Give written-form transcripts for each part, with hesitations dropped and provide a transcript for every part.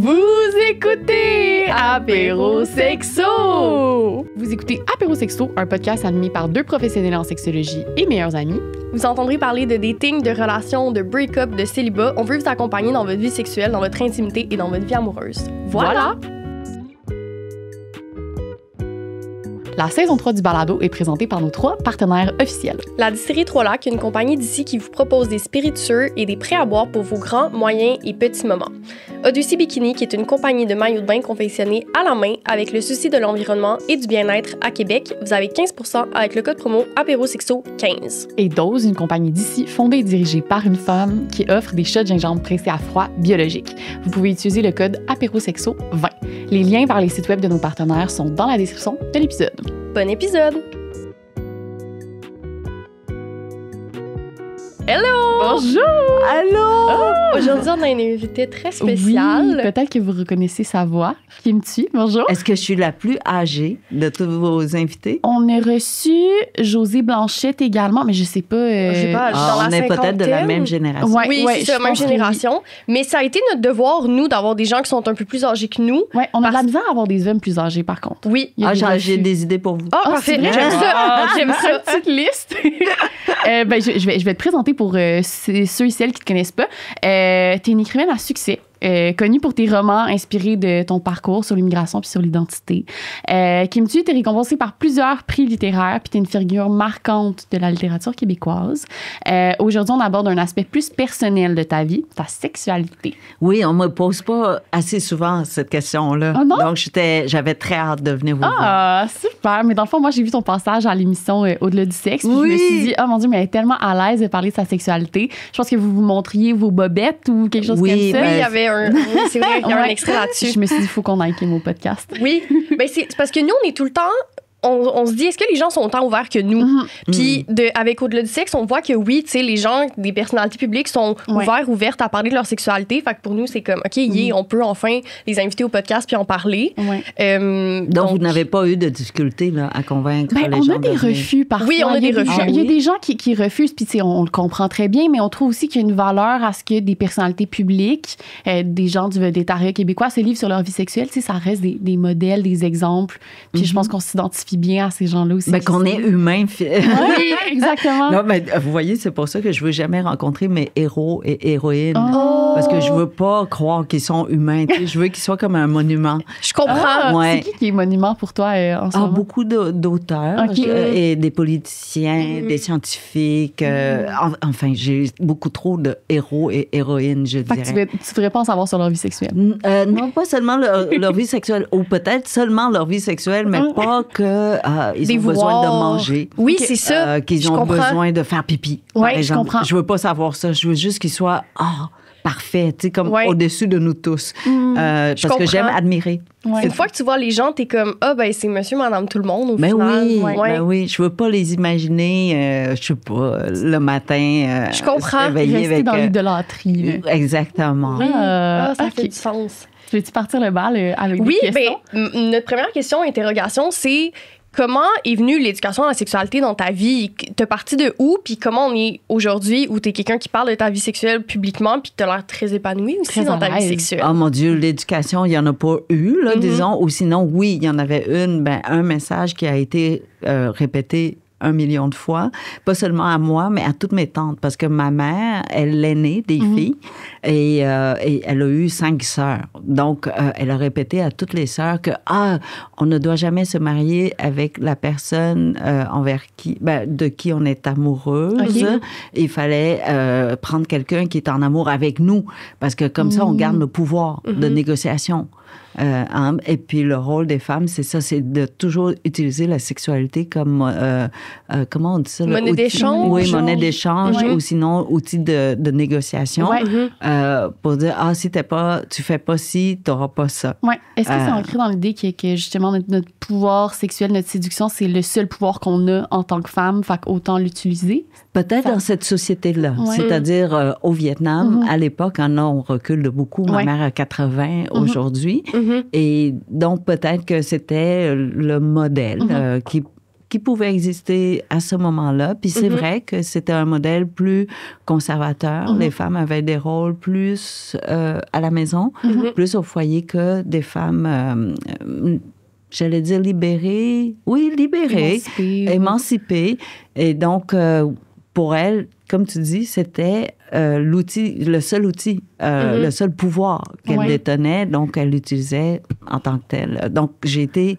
Vous écoutez Apéro Sexo! Vous écoutez Apéro Sexo, un podcast animé par deux professionnels en sexologie et meilleurs amis. Vous entendrez parler de dating, de relations, de break-up, de célibat. On veut vous accompagner dans votre vie sexuelle, dans votre intimité et dans votre vie amoureuse. Voilà! La saison 3 du balado est présentée par nos 3 partenaires officiels. La distillerie Trois-Lacs, une compagnie d'ici qui vous propose des spiritueux et des prêts à boire pour vos grands, moyens et petits moments. Odyssey Bikini, qui est une compagnie de maillots de bain confectionnés à la main avec le souci de l'environnement et du bien-être à Québec. Vous avez 15% avec le code promo APÉROSEXO15. Et Dose, une compagnie d'ici fondée et dirigée par une femme qui offre des shots de gingembre pressés à froid biologiques. Vous pouvez utiliser le code APÉROSEXO20. Les liens vers les sites web de nos partenaires sont dans la description de l'épisode. Bon épisode! Hello! Bonjour! Allô! Aujourd'hui, on a une invitée très spéciale. Oui, peut-être que vous reconnaissez sa voix. Qui me tue? Bonjour. Est-ce que je suis la plus âgée de tous vos invités? On a reçu Josée Blanchette également, mais je sais pas. Je sais pas, dans on la est peut-être de la même génération. Ouais, oui, c'est la même génération. Mais ça a été notre devoir, nous, d'avoir des gens qui sont un peu plus âgés que nous. Oui, on a de la misère à avoir des hommes plus âgés, par contre. Oui. J'ai des idées pour vous. Ah, parfait. c'est vrai? J'aime ça. J'aime ça. Une petite liste. Je vais te présenter pour ceux et celles qui te connaissent pas. T'es une écrivaine à succès. Connue pour tes romans inspirés de ton parcours sur l'immigration puis sur l'identité. Kim Tu, t'es récompensée par plusieurs prix littéraires puis t'es une figure marquante de la littérature québécoise. Aujourd'hui, on aborde un aspect plus personnel de ta vie, ta sexualité. Oui, on me pose pas assez souvent cette question-là. Oh non? Donc, j'avais très hâte de venir vous voir. Ah, super! Mais dans le fond, moi, j'ai vu ton passage à l'émission Au-delà du sexe. Puis Oui. Je me suis dit, oh mon Dieu, mais elle est tellement à l'aise de parler de sa sexualité. Je pense que vous vous montriez vos bobettes ou quelque chose Oui, comme ça. Oui, il y avait c'est vrai, il y a un extrait là-dessus. Je me suis dit, il faut qu'on aille au podcast. Oui, ben c'est parce que nous, on est tout le temps... On se dit, est-ce que les gens sont autant ouverts que nous? Puis, avec Au-delà du sexe, on voit que oui, tu sais, les gens, des personnalités publiques sont ouvertes à parler de leur sexualité. Fait que pour nous, c'est comme, OK, on peut enfin les inviter au podcast puis en parler. Donc, vous n'avez pas eu de difficulté là, à convaincre les gens? On a des refus parfois. Oui, on a des refus. Il y a des gens qui refusent, puis on le comprend très bien, mais on trouve aussi qu'il y a une valeur à ce que des personnalités publiques, des gens du végétariat québécois se livrent sur leur vie sexuelle. Tu sais, ça reste des modèles, des exemples. Puis je pense qu'on s'identifie bien à ces gens-là aussi. Ben, qu'on est humain. Oui, exactement. Non, mais vous voyez, c'est pour ça que je veux jamais rencontrer mes héros et héroïnes. Parce que je veux pas croire qu'ils sont humains. Je veux qu'ils soient comme un monument. Je comprends. C'est qui est monument pour toi en ce moment? Beaucoup d'auteurs et des politiciens, des scientifiques. Enfin, j'ai beaucoup trop de héros et héroïnes, je dirais. Tu voudrais pas en savoir sur leur vie sexuelle? Non, pas seulement leur vie sexuelle, ou peut-être seulement leur vie sexuelle, mais pas que ils ont besoin de manger. Oui, c'est ça. Qu'ils ont besoin de faire pipi. Oui, je comprends. Je veux pas savoir ça. Je veux juste qu'ils soient parfaits, tu sais, comme au-dessus de nous tous. Parce que j'aime admirer. Ouais. Une fois que tu vois les gens, t'es comme, c'est monsieur, madame, tout le monde, au final. Ben oui, je veux pas les imaginer, je sais pas, le matin. Je comprends. Rester dans l'idolâtrie. Exactement. Ça fait du sens. Veux-tu partir le bal avec des questions? Oui, notre première question, interrogation, c'est comment est venue l'éducation à la sexualité dans ta vie? T'es parti de où? Puis comment on est aujourd'hui où t'es quelqu'un qui parle de ta vie sexuelle publiquement puis que t'as l'air très épanoui aussi très dans ta vie sexuelle? Oh mon Dieu, l'éducation, il n'y en a pas eu, là, disons. Ou sinon, oui, il y en avait un message qui a été répété 1 million de fois, pas seulement à moi, mais à toutes mes tantes, parce que ma mère, elle est l'aînée des filles et elle a eu 5 sœurs. Donc, elle a répété à toutes les sœurs que on ne doit jamais se marier avec la personne de qui on est amoureuse. Il fallait prendre quelqu'un qui est en amour avec nous, parce que comme ça, on garde le pouvoir de négociation. Et puis le rôle des femmes, c'est ça, c'est de toujours utiliser la sexualité comme, comment on dit ça? Monnaie d'échange. Oui, monnaie d'échange ou sinon outil de négociation pour dire, si tu fais pas ci, t'auras pas ça. Ouais. Est-ce que c'est ancré dans l'idée que justement notre pouvoir sexuel, notre séduction, c'est le seul pouvoir qu'on a en tant que femme, fait qu'autant l'utiliser? Peut-être dans cette société-là. C'est-à-dire au Vietnam, à l'époque, on recule de beaucoup. Ma mère a 80 aujourd'hui. Et donc, peut-être que c'était le modèle qui qui pouvait exister à ce moment-là. Puis c'est vrai que c'était un modèle plus conservateur. Les femmes avaient des rôles plus à la maison, plus au foyer que des femmes, j'allais dire libérées. Oui, libérées, émancipées. Et donc, pour elles, comme tu dis, c'était le seul outil, le seul pouvoir qu'elle détenait, donc elle l'utilisait en tant que tel. Donc, j'ai été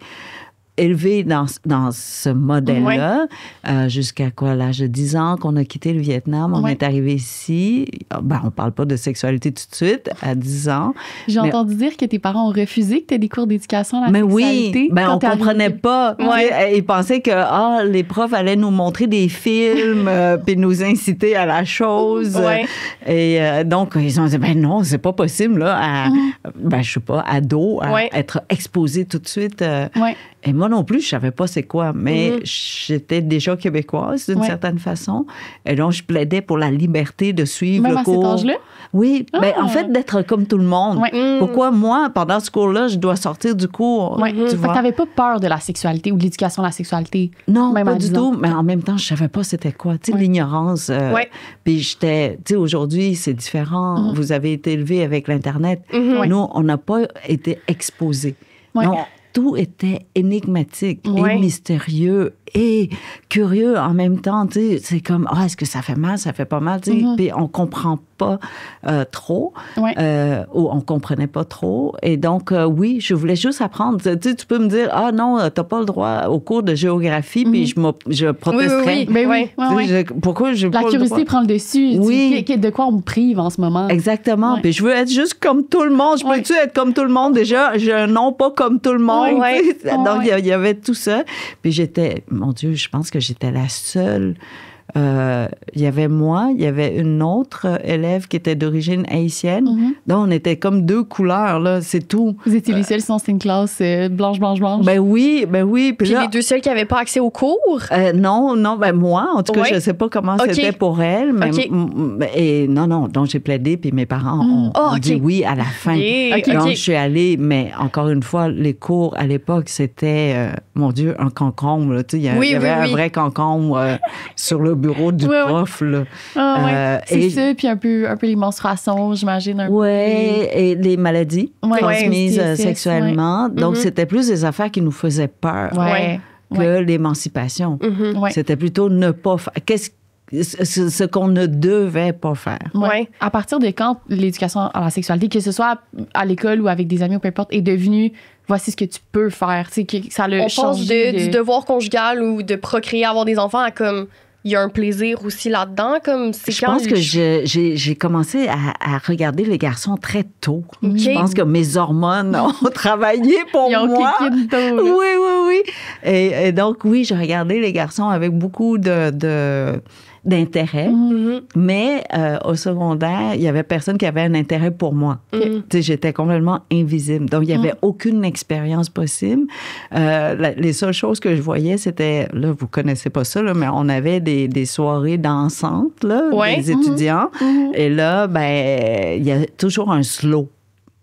élevée dans ce modèle-là, jusqu'à quoi, l'âge de 10 ans qu'on a quitté le Vietnam, on est arrivé ici. Ben, on parle pas de sexualité tout de suite, à 10 ans. J'ai entendu dire que tes parents ont refusé que tu aies des cours d'éducation à la mais sexualité. Oui, on comprenait pas. Ils pensaient que les profs allaient nous montrer des films puis nous inciter à la chose. Et donc, ils ont dit, ben non, c'est pas possible, là, je sais pas, ado, à être exposé tout de suite. Et moi non plus, je savais pas c'est quoi, mais j'étais déjà québécoise d'une certaine façon. Et donc, je plaidais pour la liberté de suivre même le cours. Même à cet âge-là? Oui, en fait, d'être comme tout le monde. Pourquoi moi, pendant ce cours-là, je dois sortir du cours? Tu vois? T'avais pas peur de la sexualité ou de l'éducation à la sexualité? Non, même pas du tout. Mais en même temps, je savais pas c'était quoi. Tu sais, l'ignorance. Puis j'étais... Tu sais, aujourd'hui, c'est différent. Vous avez été élevé avec l'Internet. Nous, on n'a pas été exposés. Non, tout était énigmatique et mystérieux et curieux en même temps. Tu sais, c'est comme, est-ce que ça fait mal, ça fait pas mal? Tu sais, puis on comprend pas trop ou on comprenait pas trop. Et donc, oui, je voulais juste apprendre. Tu sais, tu peux me dire, non, t'as pas le droit au cours de géographie, puis je protesterais. Pourquoi je La curiosité prend le dessus. Oui. De quoi on me prive en ce moment? Exactement. Puis je veux être juste comme tout le monde. Je peux-tu être comme tout le monde? Déjà, j'ai un nom pas comme tout le monde. Donc, il y avait tout ça. Puis j'étais... Mon Dieu, je pense que j'étais la seule. Il y avait moi, il y avait une autre élève qui était d'origine haïtienne. Donc, on était comme deux couleurs, là, c'est tout. Vous étiez les seuls, sinon c'était une classe blanche. Ben oui. Puis là, les deux seuls qui n'avaient pas accès aux cours? Non, moi, en tout cas, je ne sais pas comment c'était pour elle. Mais, et non, donc j'ai plaidé, puis mes parents ont dit oui à la fin. Donc, je suis allée, mais encore une fois, les cours à l'époque, c'était, mon Dieu, un concombre. Il y avait un vrai concombre sur le bureau du prof. Là. C'est ça, puis un peu les menstruations, j'imagine. Oui, et les maladies transmises sexuellement. Donc, c'était plus des affaires qui nous faisaient peur que l'émancipation. C'était plutôt ne pas faire. Ce qu'on ne devait pas faire. À partir de quand l'éducation à la sexualité, que ce soit à l'école ou avec des amis ou peu importe, est devenue voici ce que tu peux faire. Que ça on passe du devoir conjugal ou de procréer, avoir des enfants à comme... Il y a un plaisir aussi là-dedans. Je pense que j'ai commencé à regarder les garçons très tôt. Je pense que mes hormones ont travaillé pour moi. Oui. Et donc, oui, j'ai regardé les garçons avec beaucoup d'intérêt. Mais au secondaire, il y avait personne qui avait un intérêt pour moi. J'étais complètement invisible. Donc, il n'y avait aucune expérience possible. Les seules choses que je voyais, c'était... Là, vous ne connaissez pas ça, là, mais on avait des soirées dansantes, là, des étudiants. Et là, il y a toujours un slow.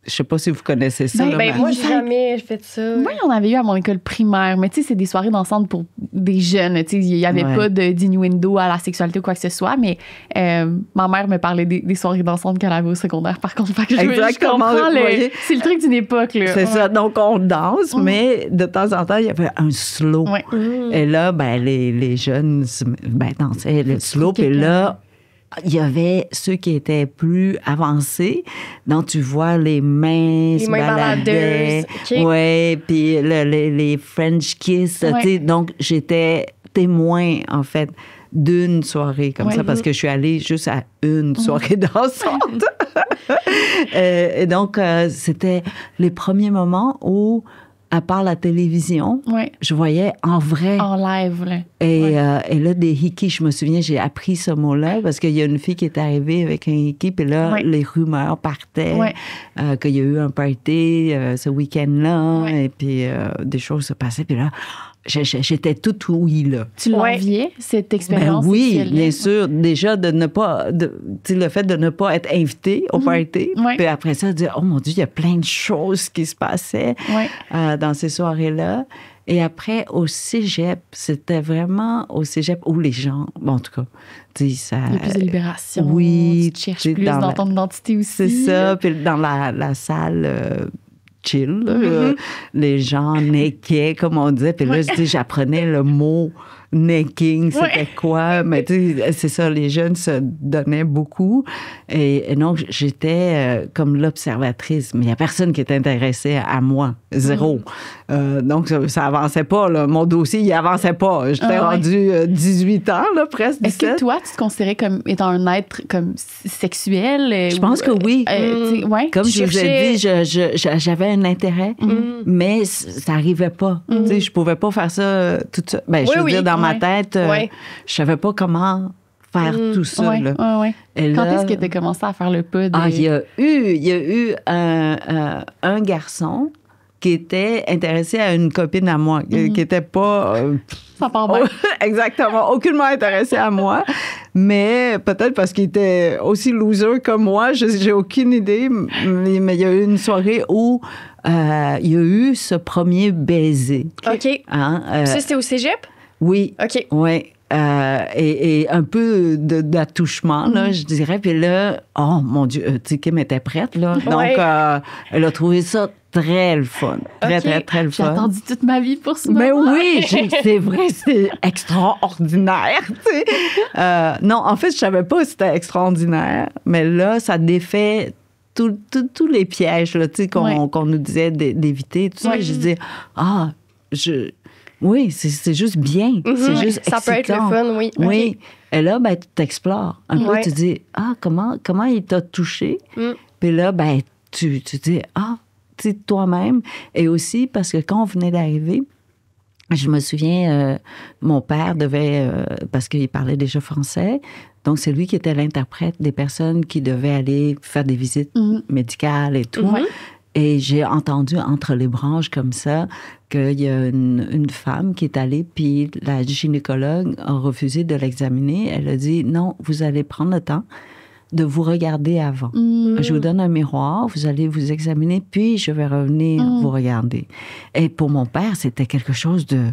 Je sais pas si vous connaissez ça. Moi, j'ai jamais fait ça. Moi, on avait eu à mon école primaire, mais tu sais, c'est des soirées dansante pour des jeunes. Tu sais, il n'y avait pas d'innuendo à la sexualité ou quoi que ce soit, mais ma mère me parlait des soirées dansantes qu'elle avait au secondaire, par contre. Je comprends c'est le truc d'une époque, là. C'est ça. Donc, on danse, mais de temps en temps, il y avait un slow. Et là, les jeunes dansaient le slow, puis là, il y avait ceux qui étaient plus avancés. Donc, tu vois, les mains se baladaient. Oui, puis les French kiss. Donc, j'étais témoin, en fait, d'une soirée comme ça, parce que je suis allée juste à une soirée dansante. Et donc, c'était les premiers moments où, à part la télévision, je voyais en vrai. En live, là. Et là, des hikis, je me souviens, j'ai appris ce mot-là parce qu'il y a une fille qui est arrivée avec un hiki, puis là, les rumeurs partaient qu'il y a eu un party ce week-end-là, et puis des choses se passaient, puis là, j'étais toute ouïe, là. Tu l'enviais, cette expérience? Oui, bien sûr. Déjà, le fait de ne pas être invité au party. Puis après ça, de dire, oh mon Dieu, il y a plein de choses qui se passaient dans ces soirées-là. Et après, au cégep, c'était vraiment au cégep où les gens, bon, en tout cas, tu sais, ça... Il y a plus de libération. Oui. Tu cherches plus dans ton identité aussi. C'est ça. Puis dans la salle... chill, là, les gens neckaient, comme on disait. Puis là, j'apprenais le mot necking, c'était quoi. Mais tu sais, c'est ça, les jeunes se donnaient beaucoup. Et donc, j'étais comme l'observatrice. Mais il n'y a personne qui était intéressé à moi. Zéro. Donc, ça avançait pas, là. Mon dossier, il avançait pas. J'étais rendue 18 ans, là, presque. Est-ce que toi, tu te considérais comme étant un être comme sexuel? Je pense que oui. Ouais. Comme je vous ai dit, j'avais un intérêt, mais ça n'arrivait pas. Tu sais, je pouvais pas faire ça tout ça. Ben, je veux dire, dans ma tête, je savais pas comment faire tout ça. Là. Et quand là, est-ce que tu as commencé à faire le pas de... il y a eu un garçon qui était intéressé à une copine à moi, qui était pas... ça part bien. Exactement, aucunement intéressé à moi, mais peut-être parce qu'il était aussi loser que moi, j'ai aucune idée, mais il y a eu une soirée où il y a eu ce premier baiser. OK. Hein, ça, c'était au cégep? Oui. OK. Oui. Et un peu d'attouchement, là, je dirais. Puis là, oh mon Dieu, tu sais, Kim était prête, là. Donc, elle a trouvé ça très le fun. Très le fun. J'ai attendu toute ma vie pour ce moment. Mais oui, c'est vrai, c'est extraordinaire, tu sais. Non, en fait, je savais pas si c'était extraordinaire, mais là, ça défait tous les pièges, là, tu sais, qu'on nous disait d'éviter, tout ça. Je disais, oui, c'est juste bien. C'est juste excitant. Ça peut être le fun, oui. Oui. Okay. Et là, ben, tu t'explores. Un peu, tu dis, comment il t'a touché? Puis là, ben, tu dis, tu sais, toi-même. Et aussi, parce que quand on venait d'arriver, je me souviens, mon père devait, parce qu'il parlait déjà français, donc c'est lui qui était l'interprète des personnes qui devaient aller faire des visites médicales et tout. Et j'ai entendu entre les branches comme ça qu'il y a une femme qui est allée, puis la gynécologue a refusé de l'examiner. Elle a dit, non, vous allez prendre le temps de vous regarder avant. Je vous donne un miroir, vous allez vous examiner, puis je vais revenir vous regarder. Et pour mon père, c'était quelque chose de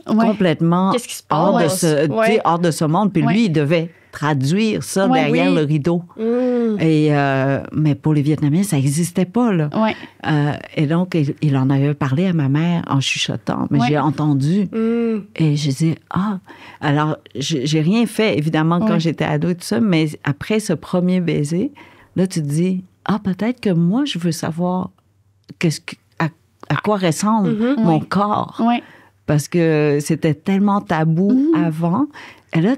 complètement Qu'est-ce qui se passe? hors de ce monde. Puis lui, il devait traduire ça derrière le rideau. Et, mais pour les Vietnamiens, ça n'existait pas, là. Et donc, il en avait parlé à ma mère en chuchotant, mais j'ai entendu. Et je dis, alors, j'ai rien fait, évidemment, quand j'étais ado et tout ça, mais après ce premier baiser, là, tu te dis, peut-être que moi, je veux savoir à quoi ressemble mon corps. Parce que c'était tellement tabou avant. Et là,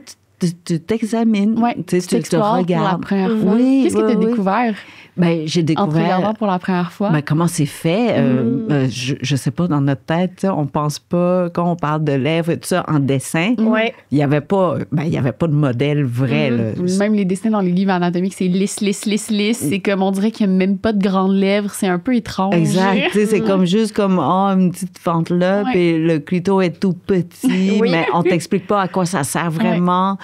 tu t'examines, tu te regardes. Pour la première fois. Qu'est-ce que tu as découvert? Ben, j'ai découvert... En te regardant pour la première fois? Ben, comment c'est fait? Je sais pas, dans notre tête, on pense pas, quand on parle de lèvres et tout ça, en dessin, il y avait pas de modèle vrai. Là. Même les dessins dans les livres anatomiques, c'est lisse. C'est comme, on dirait qu'il n'y a même pas de grandes lèvres. C'est un peu étrange. Exact. C'est comme juste comme, une petite fente là, puis le clito est tout petit, mais on t'explique pas à quoi ça sert vraiment.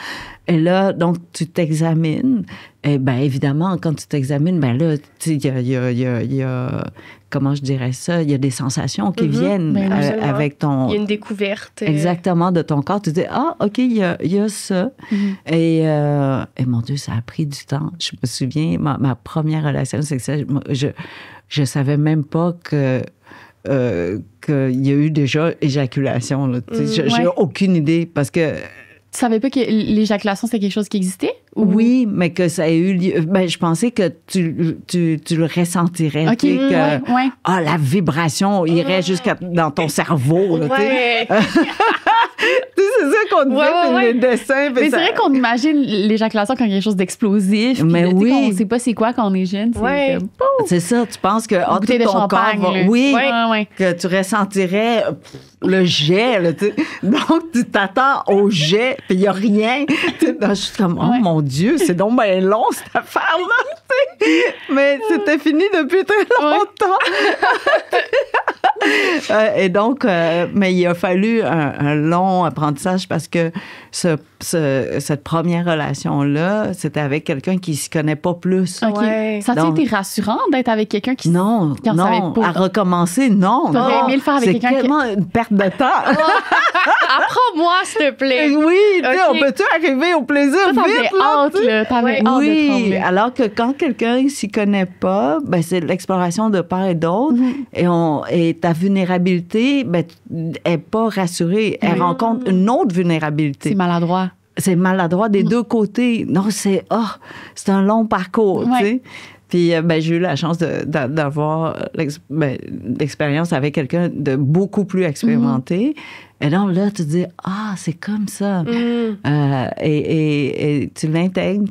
Et là, donc, tu t'examines. Et bien, évidemment, quand tu t'examines, ben là, tu sais, il y a, comment je dirais ça, il y a des sensations qui viennent avec ton... Il y a une découverte. Exactement, de ton corps. Tu dis, OK, il y a ça. Et mon Dieu, ça a pris du temps. Je me souviens, ma première relation sexuelle, je savais même pas qu'il y a eu déjà éjaculation. Là. J'ai aucune idée parce que... Tu savais pas que l'éjaculation, c'était quelque chose qui existait? Ou... Oui, mais que ça a eu lieu. Ben, je pensais que tu le ressentirais. OK, la vibration irait jusqu'à dans ton cerveau. Là, c'est ça qu'on disait, les dessins. Mais c'est vrai qu'on imagine l'éjaculation comme quelque chose d'explosif. Mais oui. On sait pas c'est quoi quand on est jeune. C'est comme... C'est ça, tu penses que tout de ton champagne, corps va... que tu ressentirais le jet. Là, donc, tu t'attends au jet, puis il n'y a rien. Je suis comme, mon Dieu, c'est donc bien long, cette affaire-là. Mais c'était fini depuis très longtemps. Et donc, mais il a fallu un long apprentissage parce que cette première relation-là, c'était avec quelqu'un qui ne s'y connaît pas plus. OK. Ouais. Ça a été rassurant d'être avec quelqu'un qui Non, en savait non, pas? à recommencer, non. T'aurais non. aimé le faire avec c'est quelqu'un qui- tellement une perte de temps. Apprends-moi, s'il te plaît. Oui, tu sais, Ok. on peut-tu arriver au plaisir Toi, vite, t'avais là, hâte, tu sais? là. T'avais hâte de te Oui, trembler. alors que quand quelqu'un s'y connaît pas, ben c'est l'exploration de part et d'autre, et ta vulnérabilité, ben est pas rassurée. Elle rencontre une autre vulnérabilité. C'est maladroit. C'est maladroit des deux côtés. Non, c'est un long parcours, tu sais. Puis ben, j'ai eu la chance d'avoir l'expérience avec quelqu'un de beaucoup plus expérimenté. Et donc là, tu te dis, c'est comme ça. Et tu l'intègres,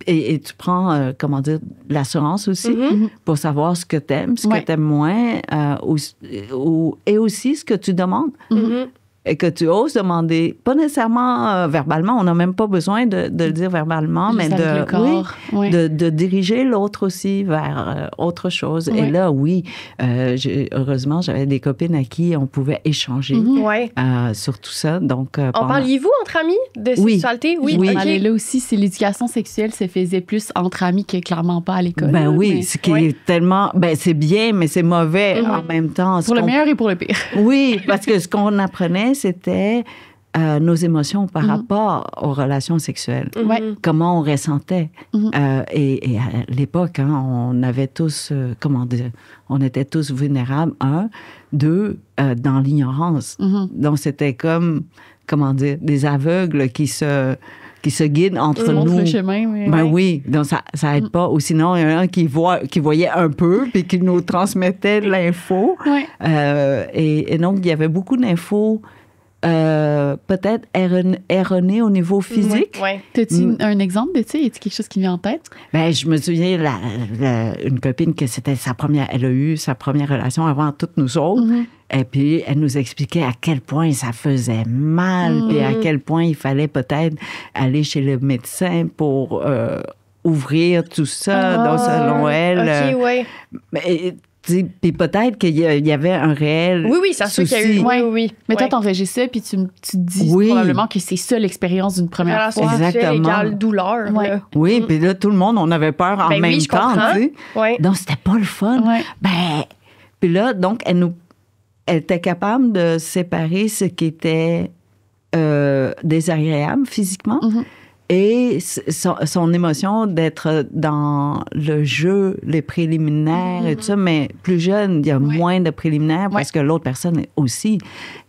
et tu prends, comment dire, l'assurance aussi pour savoir ce que t'aimes, ce que t'aimes moins, et aussi ce que tu demandes. Et que tu oses demander, pas nécessairement verbalement, on n'a même pas besoin de le dire verbalement, Juste mais avec le corps. Oui. de diriger l'autre aussi vers autre chose. Oui. Et là, oui, heureusement, j'avais des copines à qui on pouvait échanger Ouais. sur tout ça. Donc, En parliez-vous entre amis de Oui. sexualité? Oui. On OK. allait là aussi, c'est l'éducation sexuelle se faisait plus entre amis que clairement pas à l'école. Ben là, oui, mais ce qui est tellement... Ben c'est bien, mais c'est mauvais en même temps. pour le meilleur et pour le pire. Oui, parce que ce qu'on apprenait, c'était nos émotions par rapport aux relations sexuelles. Ouais. Comment on ressentait. Et à l'époque, on avait tous, comment dire, on était tous vulnérables. Un, deux, dans l'ignorance. Donc, c'était comme, comment dire, des aveugles qui se guident entre Montre nous. le chemin. Mais Ben oui, donc ça aide pas. Ou sinon, il y en a un qui voyait un peu puis qui nous transmettait de l'info. Ouais. Et donc, il y avait beaucoup d'infos peut-être erronées au niveau physique. Ouais. T'as-tu un exemple de ça? Y a-t-il quelque chose qui me vient en tête? Ben, je me souviens, une copine, que c'était elle a eu sa première relation avant toutes nous autres. Et puis, elle nous expliquait à quel point ça faisait mal, puis à quel point il fallait peut-être aller chez le médecin pour ouvrir tout ça. Donc, selon elle. OK, ouais. Mais, puis peut-être qu'il y avait un réel Oui, ça se fait qu'il y a eu. souci. Oui. Mais toi, Ouais. t'enregistres ça, puis tu te dis Oui. probablement que c'est ça l'expérience d'une première Relation fois. sexuelle Exactement. égale douleur. Ouais. là. Oui, puis là, tout le monde, on avait peur en Ben oui, même je temps, comprends. tu sais. Ouais. Donc, c'était pas le fun. Ouais. Ben, puis là, donc, elle était capable de séparer ce qui était désagréable physiquement et son émotion d'être dans le jeu, les préliminaires et tout ça. Mais plus jeune, il y a moins de préliminaires parce que l'autre personne aussi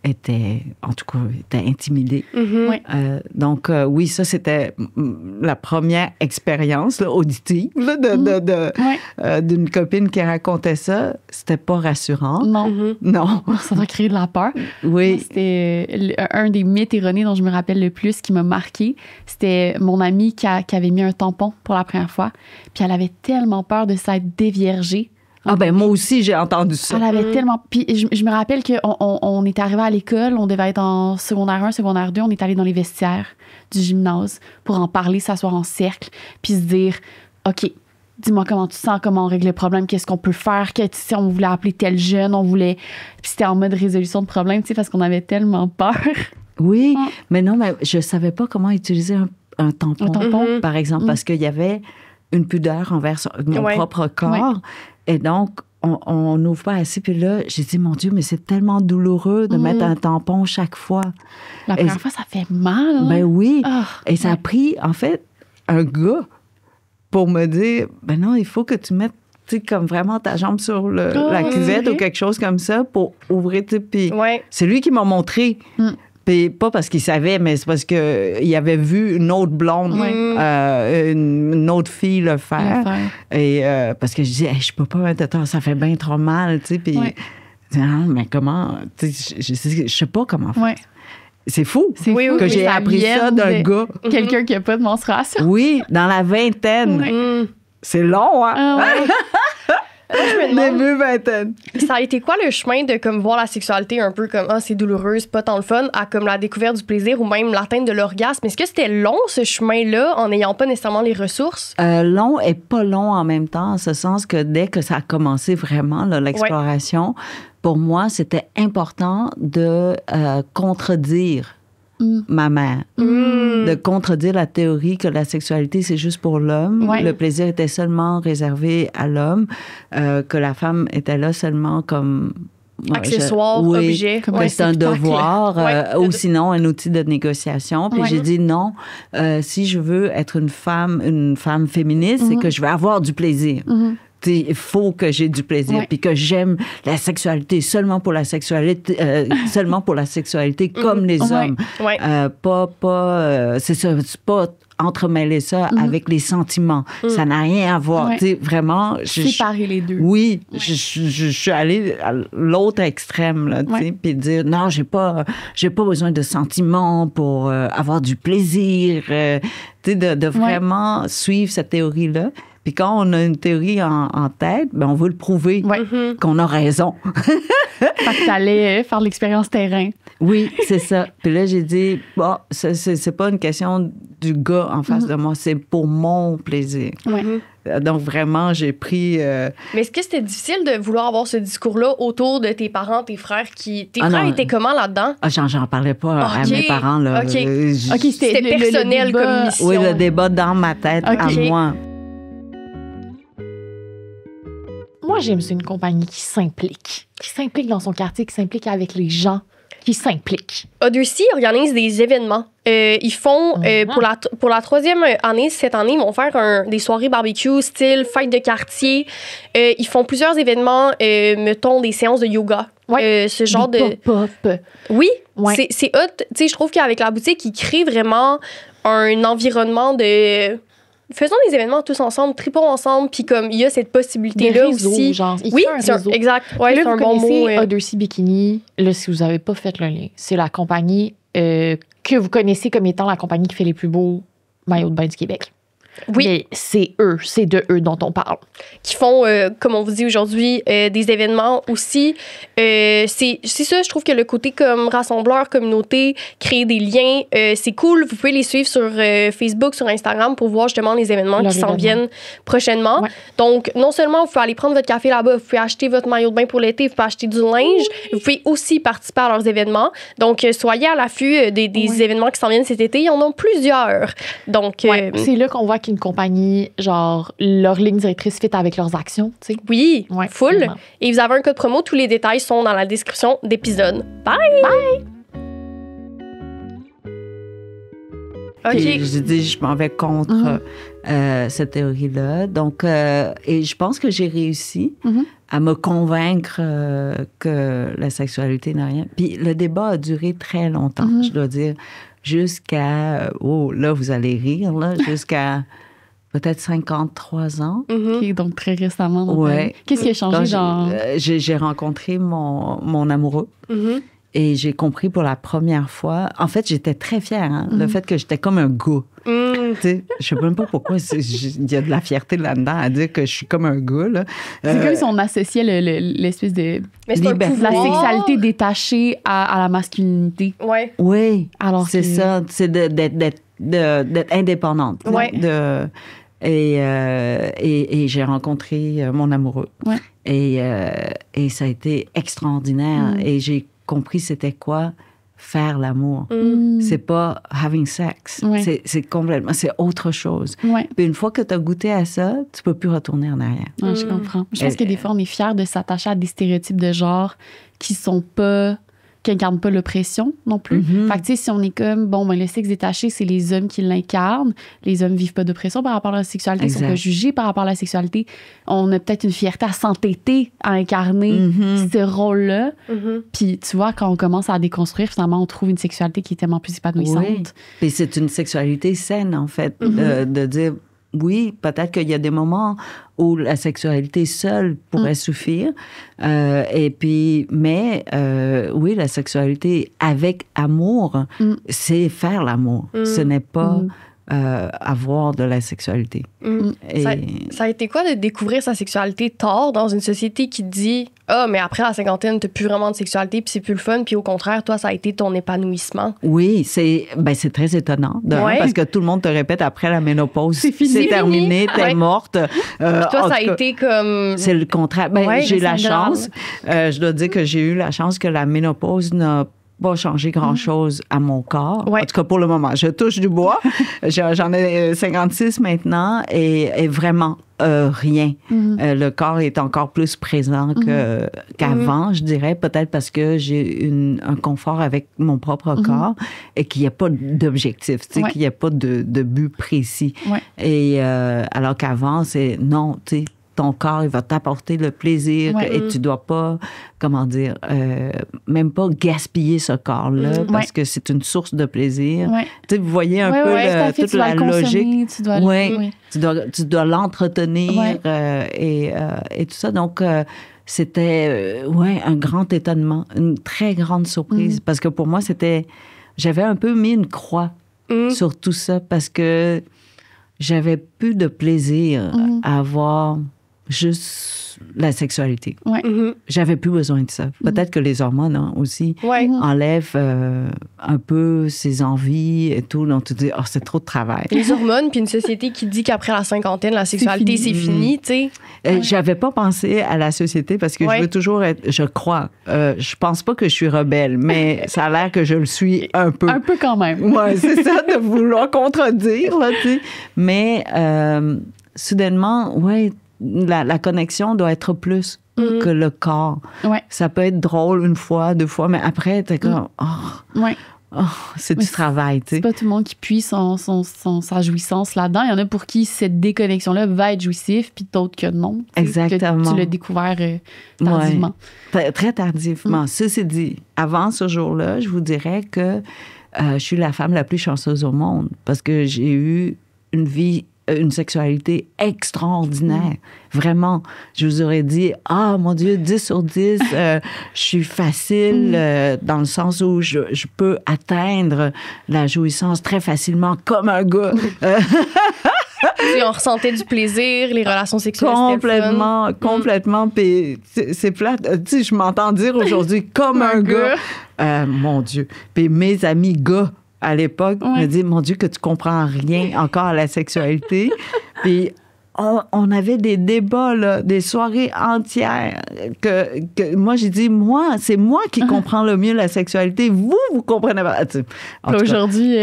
était, en tout cas, était intimidée. Ouais. Donc, oui, ça, c'était la première expérience là, auditive là, d'une copine qui racontait ça. C'était pas rassurant. Non. Non. Ça va créer de la peur. Oui. C'était un des mythes erronés dont je me rappelle le plus qui m'a marqué. C'était mon amie qui avait mis un tampon pour la première fois. Puis elle avait tellement peur de s'être déviergée. Ah ben moi aussi, j'ai entendu ça. Elle avait tellement... Puis je me rappelle qu'on était arrivé à l'école, on devait être en secondaire 1, secondaire 2, on est allé dans les vestiaires du gymnase pour en parler, s'asseoir en cercle, puis se dire, OK, dis-moi comment tu sens, comment on règle le problème, qu'est-ce qu'on peut faire, si on voulait appeler tel jeune, on voulait... Puis c'était en mode résolution de problème, tu sais, parce qu'on avait tellement peur. Oui, mais non, mais je savais pas comment utiliser un tampon, par exemple, parce qu'il y avait une pudeur envers mon propre corps. Et donc, on n'ouvre pas assez. Puis là, j'ai dit, mon Dieu, mais c'est tellement douloureux de mettre un tampon chaque fois. La première fois, ça fait mal. Hein? Ben oui. Oh, et ça a pris, en fait, un gars pour me dire, ben non, il faut que tu mettes, tu sais, comme vraiment ta jambe sur la cuvette ou quelque chose comme ça pour ouvrir, tu sais. Puis c'est lui qui m'a montré. Puis pas parce qu'il savait, mais c'est parce qu'il avait vu une autre blonde, une autre fille le faire. Et parce que je disais, hey, je peux pas mettre de temps, ça fait bien trop mal, tu sais. Puis, non, mais comment, tu sais, je sais pas comment faire. C'est fou que j'ai appris ça d'un gars. Quelqu'un qui a pas de menstruation. Oui, dans la vingtaine. C'est long, hein? Ah ouais. Je me demande, Début vingtaine. ça a été quoi le chemin de comme voir la sexualité un peu comme c'est douloureux, c'est pas tant le fun, à comme la découverte du plaisir ou même l'atteinte de l'orgasme? Est-ce que c'était long ce chemin-là en n'ayant pas nécessairement les ressources? Long et pas long en même temps, en ce sens que dès que ça a commencé vraiment, là, l'exploration, pour moi, c'était important de contredire ma mère. De contredire la théorie que la sexualité, c'est juste pour l'homme. Ouais. Le plaisir était seulement réservé à l'homme, que la femme était là seulement comme... Accessoire, objet. Comme que un c'est un spectacle. devoir Ouais. ou sinon un outil de négociation. Puis Ouais. j'ai dit non, si je veux être une femme féministe, c'est que je vais avoir du plaisir. Il faut que j'ai du plaisir, Ouais. puis que j'aime la sexualité seulement pour la sexualité, comme les Ouais. hommes. Ouais. C'est ça, c'est pas entremêler ça avec les sentiments. Ça n'a rien à voir. Ouais. Tu sais, vraiment, Séparer les deux. oui, je suis allée à l'autre extrême, là, tu sais, Ouais. puis dire non, j'ai pas besoin de sentiments pour avoir du plaisir, tu sais, de vraiment suivre cette théorie-là. Puis quand on a une théorie en tête, ben on veut le prouver Ouais. qu'on a raison. Fait que t'allais faire l'expérience terrain. Oui, c'est ça. Puis là, j'ai dit, bon, c'est pas une question du gars en face de moi, c'est pour mon plaisir. Ouais. Donc, vraiment, j'ai pris... Mais est-ce que c'était difficile de vouloir avoir ce discours-là autour de tes parents, tes frères qui... Tes frères non. étaient comment là-dedans? j'en parlais pas à Ok. mes parents, là. Ok. OK, C'était le personnel débat. comme mission. Oui, le débat dans ma tête, Ok. à moi. Moi, j'aime c'est une compagnie qui s'implique dans son quartier, qui s'implique avec les gens, qui s'implique. Odyssey organise des événements. Ils font, pour la troisième année, cette année, ils vont faire des soirées barbecue, style fête de quartier. Ils font plusieurs événements, mettons des séances de yoga. Ce genre Des de... pop-up. Oui, Ouais. c'est hot. Tu sais, je trouve qu'avec la boutique, ils créent vraiment un environnement de... Faisons des événements tous ensemble, tripons ensemble, puis comme il y a cette Des possibilité-là réseaux, aussi. genre. Ils Oui, créent un c'est réseau. exact. Ouais, Là, c'est un vous bon mot. connaissez Odyssey Bikini. Là, si vous n'avez pas fait le lien, c'est la compagnie que vous connaissez comme étant la compagnie qui fait les plus beaux maillots de bain du Québec. Oui. Mais c'est de eux dont on parle. Qui font, comme on vous dit aujourd'hui, des événements aussi. C'est ça, je trouve que le côté comme rassembleur, communauté, créer des liens, c'est cool. Vous pouvez les suivre sur Facebook, sur Instagram pour voir justement les événements Leur qui s'en événement. viennent prochainement. Ouais. Donc, non seulement vous pouvez aller prendre votre café là-bas, vous pouvez acheter votre maillot de bain pour l'été, vous pouvez acheter du linge, vous pouvez aussi participer à leurs événements. Donc, soyez à l'affût des événements qui s'en viennent cet été. Il y en a plusieurs. Donc, Ouais, c'est là qu'on voit qu'une compagnie, genre, leur ligne directrice fit avec leurs actions, tu sais. oui, Ouais, full. vraiment. Et vous avez un code promo. Tous les détails sont dans la description d'épisode. Bye! OK. Puis j'ai dit, je m'en vais contre cette théorie-là. Donc, et je pense que j'ai réussi à me convaincre que la sexualité n'a rien. Puis le débat a duré très longtemps, je dois dire, jusqu'à, oh, là, vous allez rire, là, jusqu'à peut-être 53 ans. OK, donc très récemment. donc, Ouais. Qu'est-ce qui a changé Quand dans... j'ai rencontré mon amoureux. Et j'ai compris pour la première fois. En fait, j'étais très fière, hein, le fait que j'étais comme un gars. Tu sais, je sais même pas pourquoi il y a de la fierté là-dedans à dire que je suis comme un gars. Là. C'est comme si on associait l'espèce de... Mais c'est un Liberté. La pouvoir. sexualité détachée à la masculinité. Ouais. Oui, Alors c'est que- ça. C'est d'être indépendante. Ouais. Et j'ai rencontré mon amoureux. Ouais. Et ça a été extraordinaire. Et j'ai compris c'était quoi faire l'amour. C'est pas having sex. Ouais. C'est complètement, c'est autre chose. Ouais. Puis une fois que tu as goûté à ça, tu peux plus retourner en arrière. Ouais, je comprends. Je pense que des fois, on est fiers de s'attacher à des stéréotypes de genre qui incarnent pas l'oppression non plus. Fait que, tu sais, si on est comme, bon, ben, le sexe détaché, c'est les hommes qui l'incarnent. Les hommes vivent pas d'oppression par rapport à la sexualité. Ils sont Exact. pas jugés par rapport à la sexualité. On a peut-être une fierté à s'entêter à incarner ce rôle-là. Puis, tu vois, quand on commence à déconstruire, finalement, on trouve une sexualité qui est tellement plus épanouissante. Oui. Puis c'est une sexualité saine, en fait, de dire, oui, peut-être qu'il y a des moments où la sexualité seule pourrait suffire. Et puis, mais oui, la sexualité avec amour, c'est faire l'amour. Ce n'est pas avoir de la sexualité. Et Ça a été quoi de découvrir sa sexualité tard dans une société qui te dit « Ah, mais après la cinquantaine, t'as plus vraiment de sexualité, puis c'est plus le fun. » Puis au contraire, toi, ça a été ton épanouissement. oui, c'est très étonnant, parce que tout le monde te répète après la ménopause, C'est fini. c'est terminé, t'es Ouais. morte. Puis toi, ça a été comme... C'est le contraire. Ouais, J'ai mais la c'est grave. chance, je dois dire que j'ai eu la chance que la ménopause n'a pas changé grand-chose à mon corps. Ouais. En tout cas, pour le moment. Je touche du bois. J'en ai 56 maintenant et vraiment rien. Le corps est encore plus présent qu'avant, je dirais. Peut-être parce que j'ai un confort avec mon propre corps et qu'il n'y a pas d'objectif, tu sais, Ouais. qu'il n'y a pas de but précis. Ouais. Et alors qu'avant, c'est non, tu sais, ton corps, il va t'apporter le plaisir Ouais. et tu dois pas, comment dire, même pas gaspiller ce corps-là parce Ouais. que c'est une source de plaisir. Ouais. Tu sais, vous voyez un Ouais, peu ouais, tout à fait, toute tu dois la le consommer, logique. tu dois Oui, tu dois l'entretenir Ouais. et tout ça. Donc, c'était un grand étonnement, une très grande surprise parce que pour moi, j'avais un peu mis une croix sur tout ça parce que j'avais plus de plaisir à avoir juste la sexualité. Ouais. J'avais plus besoin de ça. Peut-être que les hormones aussi Ouais. enlèvent un peu ses envies et tout. Donc, tu te dis, oh, c'est trop de travail. Les hormones, puis une société qui dit qu'après la cinquantaine, la sexualité, c'est fini, tu sais. J'avais pas pensé à la société parce que Ouais. je veux toujours être, je crois, je pense pas que je suis rebelle, mais ça a l'air que je le suis un peu. Un peu quand même. Ouais, c'est ça, de vouloir contredire, là, tu sais. Mais soudainement, ouais, la connexion doit être plus que le corps. Ouais. Ça peut être drôle une fois, deux fois, mais après, t'es comme, Ouais. c'est Mais du travail, tu sais. C'est pas tout le monde qui puise sa jouissance là-dedans. Il y en a pour qui cette déconnexion-là va être jouissif, puis d'autres que non. Tu sais, Exactement. que tu l'as découvert tardivement. Très tardivement. Ceci dit, avant ce jour-là, je vous dirais que je suis la femme la plus chanceuse au monde parce que j'ai eu une sexualité extraordinaire. Vraiment. Je vous aurais dit, mon Dieu, 10 sur 10, je suis facile dans le sens où je peux atteindre la jouissance très facilement comme un gars. Puis on ressentait du plaisir, les relations sexuelles, c'était le fun. Complètement. Puis c'est plate. Tu sais, je m'entends dire aujourd'hui comme un gars. Mon Dieu. Puis mes amis gars à l'époque me disent, mon Dieu, que tu comprends rien encore à la sexualité. Puis on avait des débats, là, des soirées entières que moi, j'ai dit, c'est moi qui comprends le mieux la sexualité. Vous comprenez pas. En tout cas, Aujourd'hui,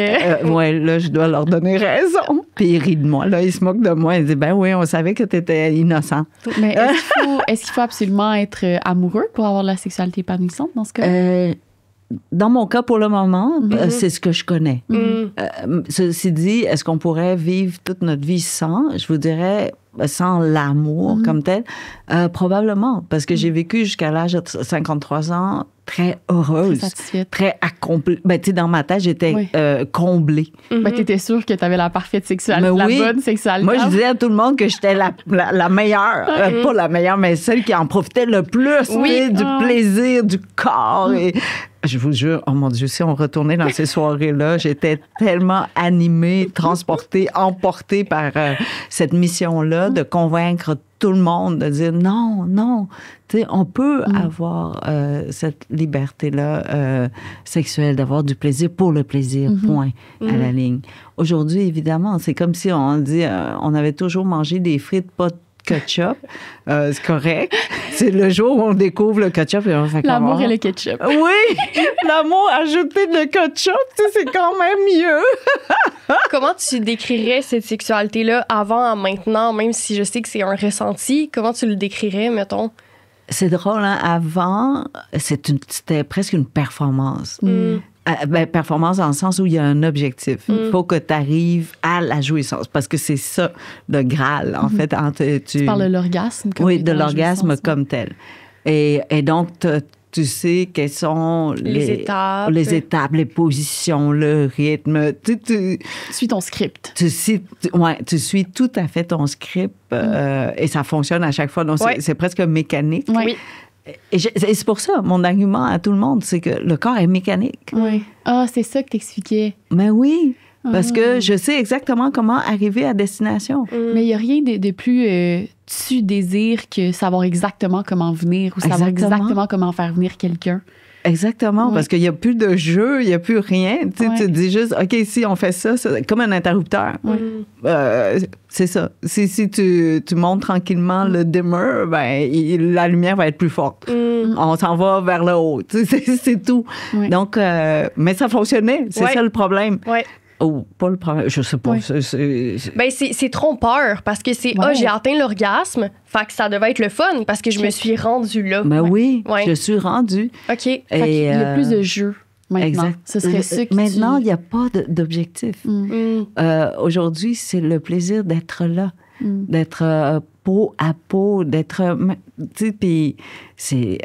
ouais, là, je dois leur donner raison. Puis ils rient de moi. Là, ils se moquent de moi. Ils disent, ben oui, on savait que tu étais innocent. mais est-ce qu'il faut absolument être amoureux pour avoir de la sexualité épanouissante dans ce cas? Dans mon cas, pour le moment, c'est ce que je connais. Ceci dit, est-ce qu'on pourrait vivre toute notre vie sans? Je vous dirais, sans l'amour comme tel. Probablement, parce que j'ai vécu jusqu'à l'âge de 53 ans très heureuse. Très satisfaite. Très accomplie. Ben, tu sais, dans ma tête, j'étais comblée. Ben, t'étais sûre que t'avais la parfaite sexualité, Mais la oui. bonne sexualité. Moi, je disais à tout le monde que j'étais la meilleure. Pas la meilleure, mais celle qui en profitait le plus. Oui. Tu sais, du plaisir, du corps. Et je vous jure, oh mon Dieu, si on retournait dans ces soirées-là, j'étais tellement animée, transportée, emportée par cette mission-là de convaincre tout le monde, de dire non, tu sais, on peut avoir cette liberté-là sexuelle, d'avoir du plaisir pour le plaisir, point, à la ligne. Aujourd'hui, évidemment, c'est comme si on dit, on avait toujours mangé des frites, pas de ketchup. C'est correct. C'est le jour où on découvre le ketchup et on fait L'amour comment? et le ketchup. Oui, l'amour ajouté de ketchup, tu sais, c'est quand même mieux. Comment tu décrirais cette sexualité-là avant à maintenant, même si je sais que c'est un ressenti? Comment tu le décrirais, mettons? C'est drôle, hein? Avant, c'était presque une performance. Performance dans le sens où il y a un objectif. Il faut que tu arrives à la jouissance parce que c'est ça, le Graal, en fait. Tu parles de l'orgasme. Oui, de l'orgasme comme tel. Et donc, tu sais quelles sont les étapes, les positions, le rythme. Tu suis ton script. Tu suis tout à fait ton script et ça fonctionne à chaque fois. Donc, c'est presque mécanique. Oui. Et c'est pour ça, mon argument à tout le monde, c'est que le corps est mécanique. Oui. C'est ça que t'expliquais. Mais oui. Parce que je sais exactement comment arriver à destination. Mais il n'y a rien de plus tu désires que savoir exactement comment venir ou savoir exactement comment faire venir quelqu'un. Exactement, parce qu'il n'y a plus de jeu, il n'y a plus rien. Tu te dis juste, OK, si on fait ça, c'est comme un interrupteur. C'est ça. Si tu montes tranquillement le dimmer, ben, la lumière va être plus forte. On s'en va vers le haut. C'est tout. Donc, mais ça fonctionnait. C'est ça le problème. Oh, pas le problème, je sais pas. Ben, c'est trompeur parce que c'est j'ai atteint l'orgasme, fait que ça devait être le fun parce que je me suis rendue là. Ben oui, je suis rendue. OK. Il y a plus de jeux maintenant. Exact. Ce serait ça que maintenant, il n'y a pas d'objectif. Aujourd'hui, c'est le plaisir d'être là, d'être peau à peau, d'être... Tu sais, puis c'est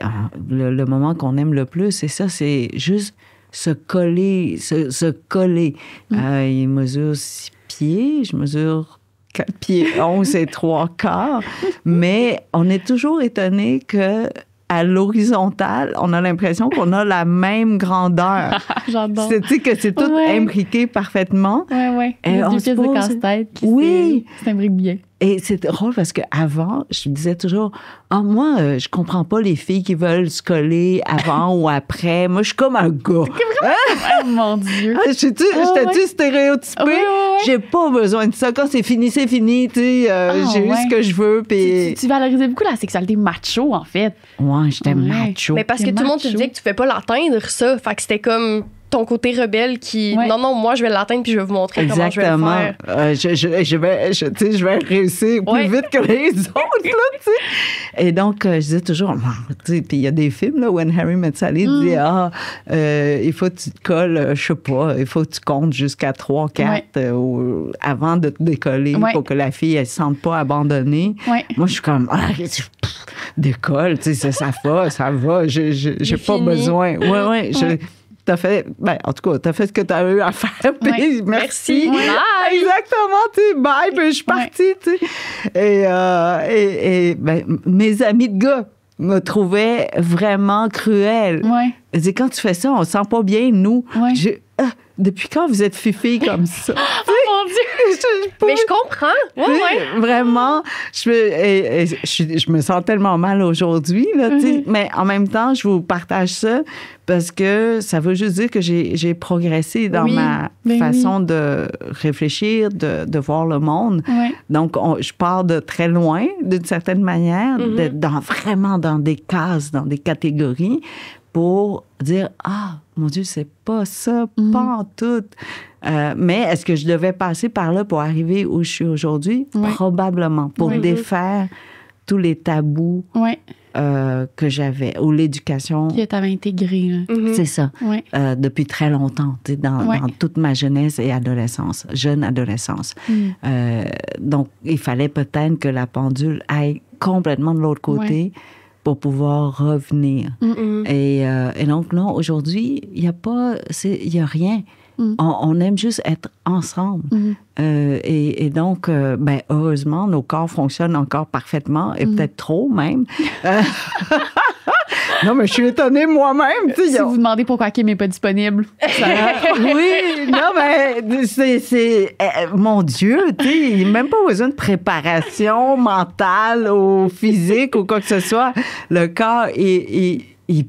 le moment qu'on aime le plus, c'est ça, c'est juste se coller, se coller. Il mesure 6 pieds, je mesure 4 pieds 11 et 3 quarts, mais on est toujours étonné que à l'horizontale, on a l'impression qu'on a la même grandeur. J'adore. C'est que c'est tout imbriqué parfaitement. Oui. Et on se pose de casse-tête. C'est imbriqué bien. Et c'est drôle parce qu'avant, je me disais toujours, moi, je comprends pas les filles qui veulent se coller avant ou après. Moi, je suis comme un gars. Oh mon Dieu. J'étais-tu stéréotypée? Oui. J'ai pas besoin de ça. Quand c'est fini, c'est fini. J'ai eu ce que je veux. Puis... Tu valorisais beaucoup la sexualité macho, en fait. Ouais, j'étais macho. Mais parce que tout le monde te disait que tu fais pas l'atteindre, ça. Fait que c'était comme ton côté rebelle qui... Non, moi, je vais l'atteindre puis je vais vous montrer comment je vais le faire. Je vais réussir plus vite que les autres, là, tu sais. Et donc, je disais toujours, tu sais, puis il y a des films, là, When Harry Met Sally, dit, il faut que tu te colles, je sais pas, il faut que tu comptes jusqu'à 3, 4 avant de te décoller pour que la fille, elle se sente pas abandonnée. Moi, je suis comme, décolle, tu sais, ça va, j'ai pas besoin. T'as fait, en tout cas, t'as fait ce que t'as eu à faire. Puis merci. Bye. Exactement, tu sais, bye, puis je suis partie, tu sais. Et mes amis de gars me trouvaient vraiment cruelle. Ils disaient, quand tu fais ça, on se sent pas bien, nous. Depuis quand vous êtes fifi comme ça? Oh mon Dieu! Mais je comprends. Vraiment, je me sens tellement mal aujourd'hui, là, tu sais. Mais en même temps, je vous partage ça parce que ça veut juste dire que j'ai progressé dans ma façon de réfléchir, de voir le monde. Donc, je pars de très loin, d'une certaine manière, vraiment dans des cases, dans des catégories, pour dire, mon Dieu, c'est pas ça, pas en tout. Mais est-ce que je devais passer par là pour arriver où je suis aujourd'hui? Probablement, pour défaire tous les tabous que j'avais, ou l'éducation. Que tu avais intégré. C'est ça. Depuis très longtemps, dans toute ma jeunesse et adolescence, jeune adolescence. Donc, il fallait peut-être que la pendule aille complètement de l'autre côté pour pouvoir revenir. Et donc, non, aujourd'hui, il n'y a rien. On aime juste être ensemble. Et donc, heureusement, nos corps fonctionnent encore parfaiement, et peut-être trop même. Non, mais je suis étonnée moi-même. Si vous vous demandez pourquoi Kim n'est pas disponible. Oui, non, mais c'est mon Dieu, il n'y a même pas besoin de préparation mentale ou physique ou quoi que ce soit. Le corps est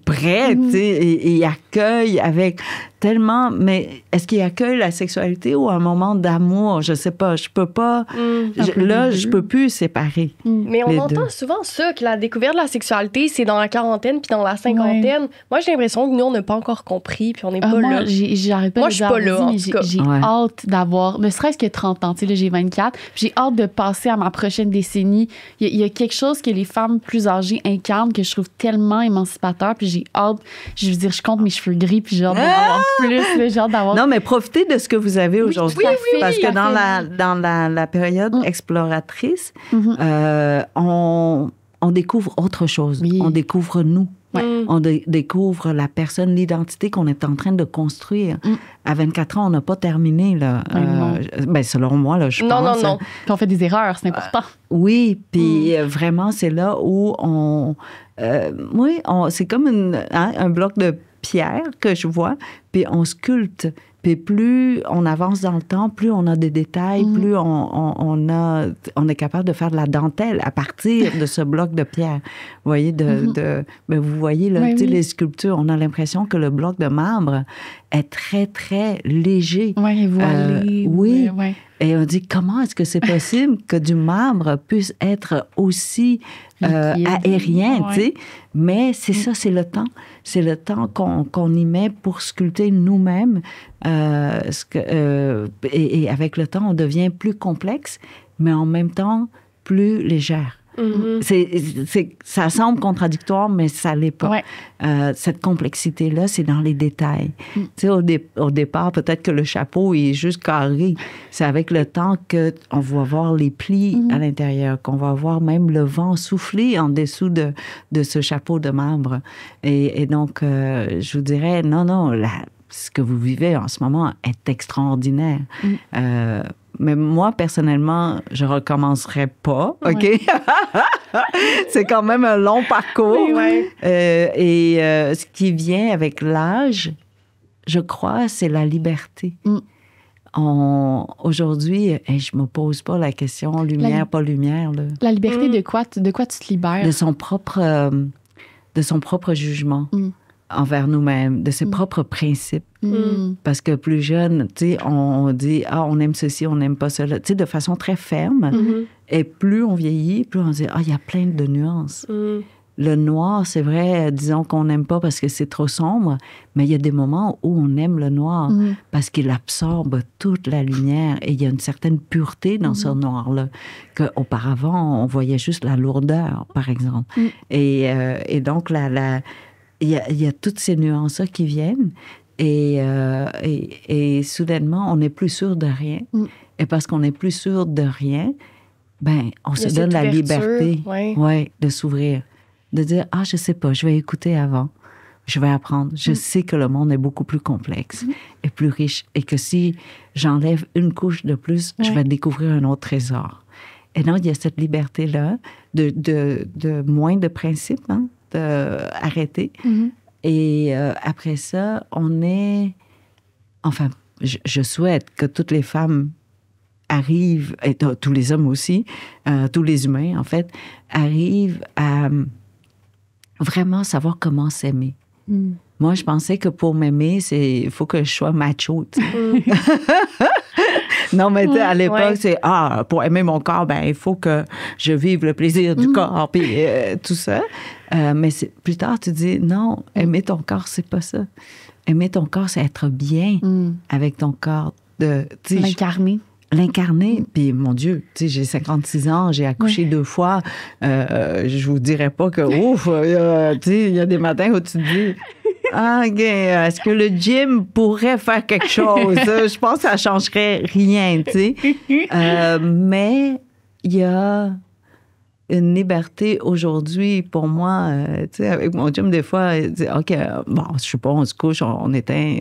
prêt, il accueille avec tellement... Mais est-ce qu'il accueille la sexualité ou un moment d'amour? Je sais pas, je peux pas... je peux plus séparer. Mais on entend souvent ça, que la découverte de la sexualité, c'est dans la quarantaine puis dans la cinquantaine. Moi, j'ai l'impression que nous, on n'a pas encore compris puis on n'est pas là. J'arrête pas moi, je suis pas là, en tout cas. J'ai hâte d'avoir, ne serait-ce que 30 ans. Tu sais, là, j'ai 24. J'ai hâte de passer à ma prochaine décennie. Il y a quelque chose que les femmes plus âgées incarnent que je trouve tellement émancipateur. Puis j'ai hâte... Je veux dire, je compte mes cheveux gris puis j'ai hâte d'en avoir plus. J'ai hâte d'avoir... Non, mais profitez de ce que vous avez aujourd'hui. Parce que dans la période exploratrice, on découvre autre chose. On découvre nous. On découvre la personne, l'identité qu'on est en train de construire. À 24 ans, on n'a pas terminé, là. Selon moi, là, je pense. Non. Puis on fait des erreurs, c'est important. Oui, puis vraiment, c'est là où c'est comme un bloc de pierre que je vois, puis on sculpte. Puis plus on avance dans le temps, plus on a des détails, plus on est capable de faire de la dentelle à partir de ce bloc de pierre. Vous voyez, ben vous voyez là, les sculptures, on a l'impression que le bloc de marbre est très, très léger. Oui, voilé. Oui. Ouais. Et on dit, comment est-ce que c'est possible que du marbre puisse être aussi aérien, tu sais? Mais c'est ça, c'est le temps. C'est le temps qu'on y met pour sculpter nous-mêmes. Et avec le temps, on devient plus complexe, mais en même temps, plus légère. Ça semble contradictoire, mais ça l'est pas. Ouais. Cette complexité-là, c'est dans les détails. Tu sais, au départ, peut-être que le chapeau est juste carré. C'est avec le temps qu'on va voir les plis à l'intérieur, qu'on va voir même le vent souffler en dessous de ce chapeau de marbre. Et donc, je vous dirais, non, ce que vous vivez en ce moment est extraordinaire. Mais moi, personnellement, je recommencerai pas, OK? C'est quand même un long parcours. Ce qui vient avec l'âge, je crois, c'est la liberté. Aujourd'hui, je me pose pas la question lumière, pas lumière. Là. La liberté de quoi? De quoi tu te libères? De son propre jugement. Envers nous-mêmes, de ses propres principes. Parce que plus jeune, tu sais, on dit, on aime ceci, on n'aime pas cela, tu sais, de façon très ferme. Et plus on vieillit, plus on dit, il y a plein de nuances. Le noir, c'est vrai, disons qu'on n'aime pas parce que c'est trop sombre, mais il y a des moments où on aime le noir parce qu'il absorbe toute la lumière et il y a une certaine pureté dans ce noir-là qu'auparavant, on voyait juste la lourdeur, par exemple. Et donc, il y a toutes ces nuances-là qui viennent et soudainement, on n'est plus sûr de rien. Et parce qu'on n'est plus sûr de rien, ben, on se donne la liberté de s'ouvrir, de dire, je sais pas, je vais écouter avant, je vais apprendre. Je sais que le monde est beaucoup plus complexe et plus riche et que si j'enlève une couche de plus, je vais découvrir un autre trésor. Et donc, il y a cette liberté-là de moins de principes, d'arrêter. Et après ça, on est... Enfin, je souhaite que toutes les femmes arrivent, et tous les hommes aussi, tous les humains, en fait, arrivent à vraiment savoir comment s'aimer. Moi, je pensais que pour m'aimer, il faut que je sois macho. Non, mais à l'époque, c'est pour aimer mon corps, ben il faut que je vive le plaisir du corps, puis tout ça. Mais plus tard, tu dis, non, aimer ton corps, c'est pas ça. Aimer ton corps, c'est être bien avec ton corps. L'incarner. Puis, mon Dieu, tu sais, j'ai 56 ans, j'ai accouché 2 fois. Je vous dirais pas que, tu sais, il y a des matins où tu te dis... est-ce que le gym pourrait faire quelque chose? Je pense que ça changerait rien, tu sais. Mais il y a une liberté aujourd'hui pour moi, tu sais, avec mon gym, des fois, OK, bon, je sais pas, on se couche, on éteint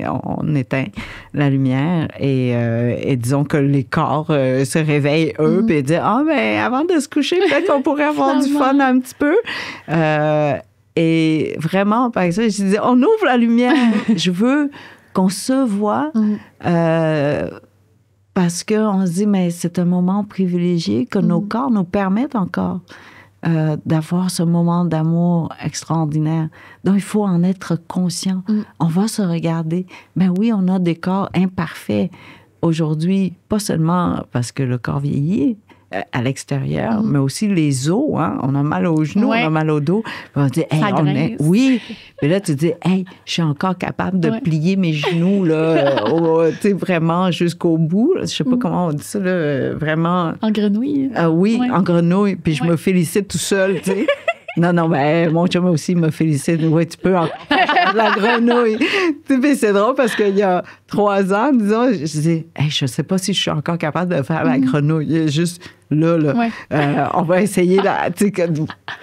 la lumière et disons que les corps se réveillent, eux, puis disent, ben, avant de se coucher, peut-être qu'on pourrait avoir du fun un petit peu. Et vraiment, par exemple, je disais, on ouvre la lumière. Je veux qu'on se voit parce qu'on se dit, mais c'est un moment privilégié que nos corps nous permettent encore d'avoir ce moment d'amour extraordinaire. Donc, il faut en être conscient. On va se regarder. Ben oui, on a des corps imparfaits aujourd'hui, pas seulement parce que le corps vieillit, à l'extérieur, mais aussi les os. On a mal aux genoux, on a mal au dos. On dit, oui. Mais là, tu dis, je suis encore capable de plier mes genoux, là, tu sais, vraiment jusqu'au bout. Je sais pas comment on dit ça, là, vraiment. En grenouille. Oui, en grenouille. Puis je me félicite tout seul, tu sais. Non, ben, mon chum aussi me félicite. Oui, tu peux encore faire de la grenouille. C'est drôle parce qu'il y a 3 ans, disons, je dis, je sais pas si je suis encore capable de faire la grenouille. Juste là. On va essayer,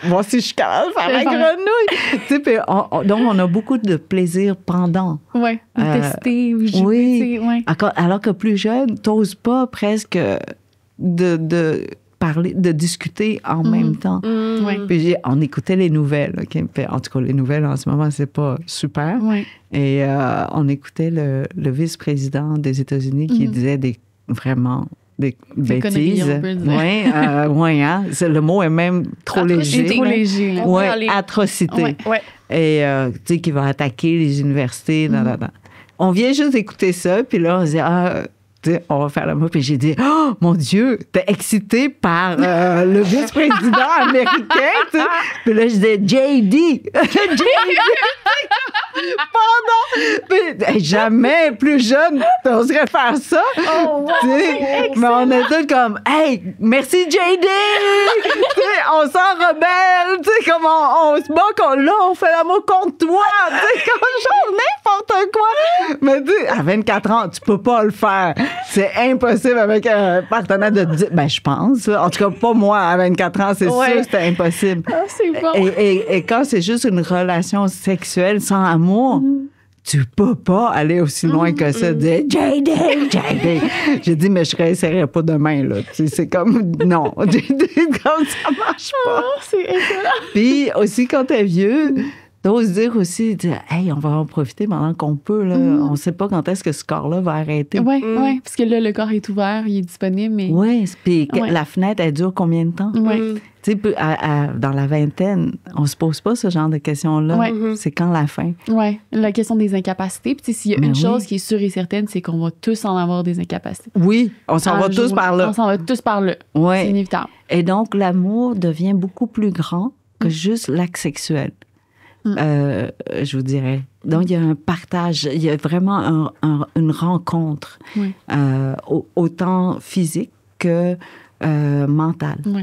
voir si je suis capable de faire la grenouille. Donc, on a beaucoup de plaisir pendant. Oui, de tester ou jouer. Alors que plus jeune, t'oses pas presque de parler, de discuter en même temps. Ouais. Puis on écoutait les nouvelles. OK? Puis, en tout cas, les nouvelles, en ce moment, c'est pas super. Ouais. Et on écoutait le vice-président des États-Unis qui disait vraiment des conneries, bêtises. on peut dire. Oui, hein? Le mot est même trop Atrocité. léger. Trop léger. Là. Oui, Allez. atrocité. Ouais. Ouais. Et tu sais, qui va attaquer les universités. On vient juste d'écouter ça, puis là, on se dit, tu sais, on va faire le mot. Puis j'ai dit, oh mon Dieu, t'es excitée par le vice-président américain, tu sais. Puis là, je disais, JD. Puis, jamais plus jeune, t'oserais faire ça. Oh, wow, Tu sais, mais on est tous comme, hey, merci JD! Tu sais, on s'en rebelle, tu sais, comme on se bat, là, on fait l'amour contre toi, tu sais, comme genre n'importe quoi. Mais tu sais, à 24 ans, tu peux pas le faire. C'est impossible avec un partenaire de 10, ben je pense. En tout cas, pas moi, à 24 ans, c'est sûr que c'était impossible. Ah, c'est bon. Et quand c'est juste une relation sexuelle sans amour, tu peux pas aller aussi loin que ça. Dire JD. J'ai dit, mais je réessayerai pas demain, là. Tu sais, c'est comme, non. Comme ça marche pas. Ah, c'est excellent. Puis aussi, quand t'es vieux, t'oses dire aussi, hey, on va en profiter pendant qu'on peut, là. On sait pas quand est-ce que ce corps-là va arrêter. Oui, ouais, parce que là, le corps est ouvert, il est disponible, mais... Oui, puis Ouais. la fenêtre, elle dure combien de temps? Ouais. Tu sais, dans la vingtaine, on se pose pas ce genre de questions-là. Ouais. C'est quand la fin? Oui, la question des incapacités. Puis, tu sais, s'il y a Mais une oui. chose qui est sûre et certaine, c'est qu'on va tous en avoir des incapacités. Oui, on s'en va tous par là. On s'en va tous par là. C'est Ouais. inévitable. Et donc, l'amour devient beaucoup plus grand que juste l'acte sexuel. Je vous dirais. Donc, il y a un partage, il y a vraiment une rencontre, Oui. autant physique que mentale. Oui.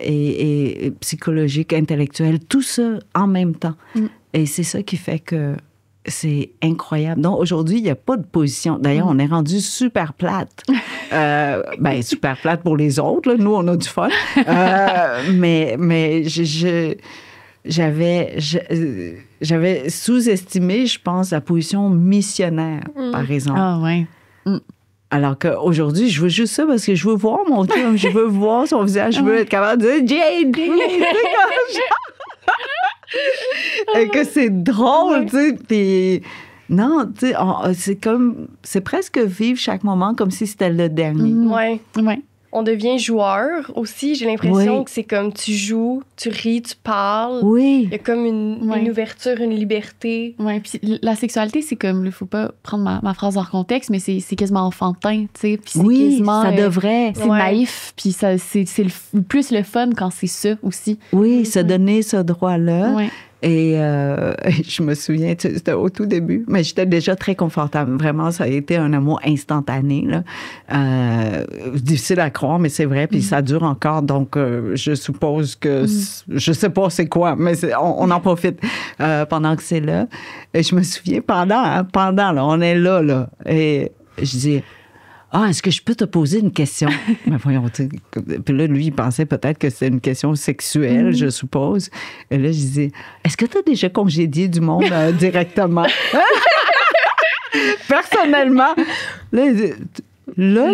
Et psychologique, intellectuelle, tout ça en même temps. Et c'est ça qui fait que c'est incroyable. Donc, aujourd'hui, il n'y a pas de position. D'ailleurs, on est rendu super plate. Ben, super plate pour les autres. Là. Nous, on a du fun. Mais j'avais sous-estimé, je pense, la position missionnaire, par exemple. Ah, ouais. Alors qu'aujourd'hui, je veux juste ça parce que je veux voir mon chum, je veux voir son visage, je veux être capable de dire JD! Et que c'est drôle, tu sais. Puis non, tu sais, c'est presque vivre chaque moment comme si c'était le dernier. Ouais. Ouais. On devient joueur aussi. J'ai l'impression Oui. que c'est comme tu joues, tu ris, tu parles. Oui. Il y a comme une ouverture, une liberté. Ouais, puis la sexualité, c'est comme, il faut pas prendre ma phrase hors contexte, mais c'est quasiment enfantin, tu sais. Puis c'est Oui, quasiment, ça devrait. C'est Ouais. naïf, puis ça, c'est plus le fun quand c'est ça aussi. Oui, se donner ce droit-là. Ouais. Et je me souviens, c'était au tout début, mais j'étais déjà très confortable. Vraiment, ça a été un amour instantané. Là. Difficile à croire, mais c'est vrai. Puis ça dure encore, donc je suppose que... Je sais pas c'est quoi, mais on en profite pendant que c'est là. Et je me souviens, pendant là, on est là. Et je dis... Ah, est-ce que je peux te poser une question? Mais voyons, tu sais. Puis là, lui, il pensait peut-être que c'était une question sexuelle, je suppose. Et là, je disais, est-ce que tu as déjà congédié du monde directement? Personnellement. Là, il dit, là,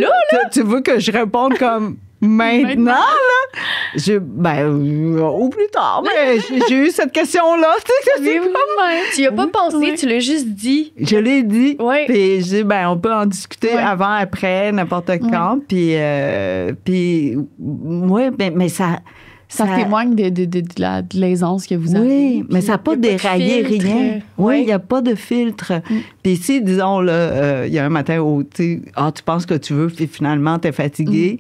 tu veux que je réponde comme maintenant, là? Ou plus tard, mais j'ai eu cette question-là. Tu sais, Tu y as pas pensé, tu l'as juste dit. je l'ai dit. Ouais. Puis j'ai dit, on peut en discuter avant, après, n'importe quand. Puis mais ça... Ça témoigne de l'aisance que vous avez. Oui, mais ça n'a pas y a pas de déraillé filtre. rien. Oui, il n'y a pas de filtre. Puis si, disons, là, il y a un matin où tu penses que tu veux, puis finalement, tu es fatigué,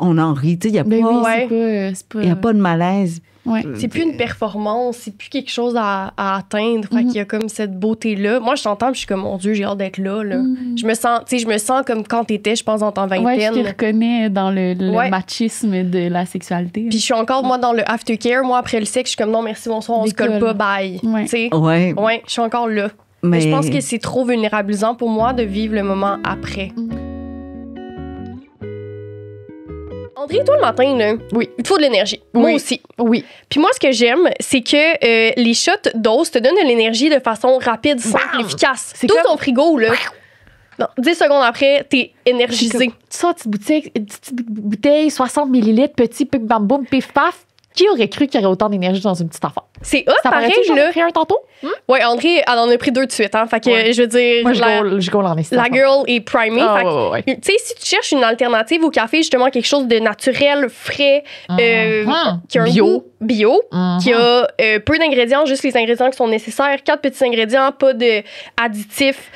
on en rit. Tu sais, il n'y a, Ben oui, Ouais. c'est pas... y a pas de malaise. Ouais. C'est plus une performance, c'est plus quelque chose à atteindre. Fait qu'il y a comme cette beauté-là. Moi, je t'entends, puis je suis comme, mon Dieu, j'ai hâte d'être là. Je me sens comme quand t'étais, je pense, dans ta vingtaine. Ouais, je te reconnais dans le Ouais. machisme de la sexualité. Puis je suis encore, moi, dans le aftercare. Moi, après le sexe, je suis comme, non, merci, bonsoir, on se colle Décolle. pas, bye. Ouais. Tu sais? Oui. Ouais, je suis encore là. Mais je pense que c'est trop vulnérabilisant pour moi de vivre le moment après. André, toi, le matin, là, Oui. il te faut de l'énergie. Moi Oui. aussi. Oui. Puis moi, ce que j'aime, c'est que les shots d'os te donnent de l'énergie de façon rapide, simple, efficace. C'est Tout comme- ton frigo, là. Non, 10 secondes après, t'es énergisé. Ça, petite bouteille, 60 millilitres, petit, pif, bam, boum, pif, paf. Qui aurait cru qu'il y aurait autant d'énergie dans une petite affaire? C'est hot, Ça pareil, paraît-tu, j'en ai là. pris un tantôt? Ouais, André, elle en a pris 2 de suite, hein. Fait que, Ouais. je veux dire, Moi, je gaule en la hésitation. girl est primée. Ah, Fait que, ouais. tu sais, si tu cherches une alternative au café, justement, quelque chose de naturel, frais, qui a un Bio. goût bio, Mhm. qui a peu d'ingrédients, juste les ingrédients qui sont nécessaires, 4 petits ingrédients, pas d'additifs.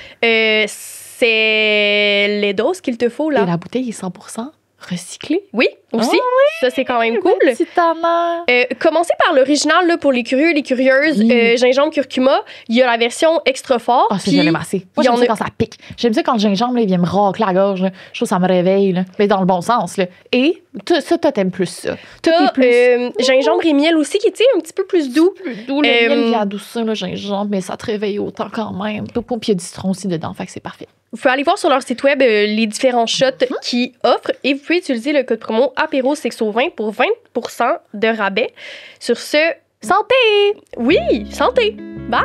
C'est les doses qu'il te faut, Et là. la bouteille est 100% recyclée. Oui, aussi. Ça, c'est quand même cool. Petit amant. Commencez par l'original là, pour les curieux et les curieuses. Oui. Gingembre curcuma. Il y a la version extra fort. Ah, ça, puis je l'aime assez. Moi, il y j'aime en ça a- quand ça pique. J'aime ça quand le gingembre, là, il vient me racler la gorge. Là. Je trouve que ça me réveille. Là. Mais dans le bon sens. Là. Et ça, toi, t'aimes plus ça. Toi, T'as t'es plus gingembre et miel aussi, qui est tu sais, un petit peu plus doux. doux. Le miel vient euh, adoucir le gingembre, mais ça te réveille autant quand même. Puis il y a du citron aussi dedans. Fait que c'est parfait. Vous pouvez aller voir sur leur site web les différents shots qu'ils offrent et vous pouvez utiliser le code promo APEROSEXO20 pour 20% de rabais. Sur ce, Santé! oui, santé! Bye!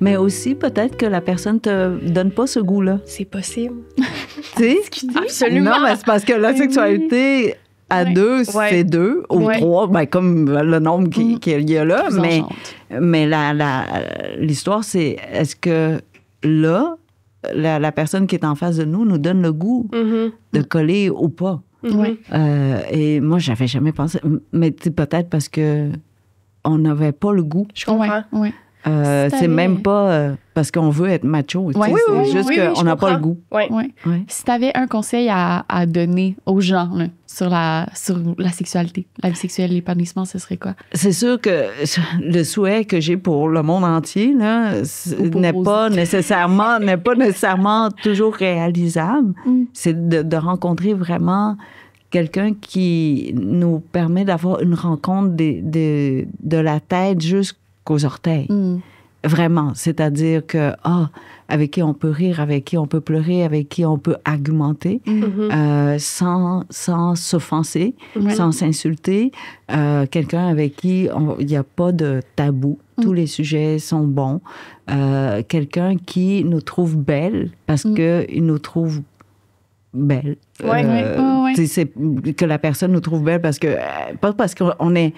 Mais aussi, peut-être que la personne te donne pas ce goût-là. C'est possible. Tu sais? Absolument. Non, mais c'est parce que la sexualité à Ouais. 2, Ouais. c'est 2 ou Ouais. 3, ben, comme le nombre qu'il y a là. Vous Mais, enchante. mais l'histoire, c'est est-ce que là, la personne qui est en face de nous donne le goût Mhm. de coller ou pas? Ouais. Et moi, j'avais jamais pensé. Mais tu sais, peut-être parce que on n'avait pas le goût. Je comprends. Ouais. C'est t'avais- même pas parce qu'on veut être macho. tu sais, Ouais. c'est Oui, oui, juste oui, oui, qu'on je n'a pas le comprends. goût. Ouais. Ouais. Ouais. Si tu avais un conseil à donner aux gens là, sur la sexualité, la vie sexuelle, l'épanouissement, ce serait quoi? C'est sûr que le souhait que j'ai pour le monde entier là, Ou pour n'est Rosie. pas nécessairement toujours réalisable. Mm. C'est de rencontrer vraiment quelqu'un qui nous permet d'avoir une rencontre de la tête jusqu'aux orteils. Mm. Vraiment. C'est-à-dire que, avec qui on peut rire, avec qui on peut pleurer, avec qui on peut argumenter, Mhm. sans s'offenser, Ouais. sans s'insulter. Quelqu'un avec qui il n'y a pas de tabou. Tous les sujets sont bons. Quelqu'un qui nous trouve belles parce qu'il nous trouve belles. Ouais. Ouais. Tu sais, c'est que la personne nous trouve belles parce que, pas parce qu'on est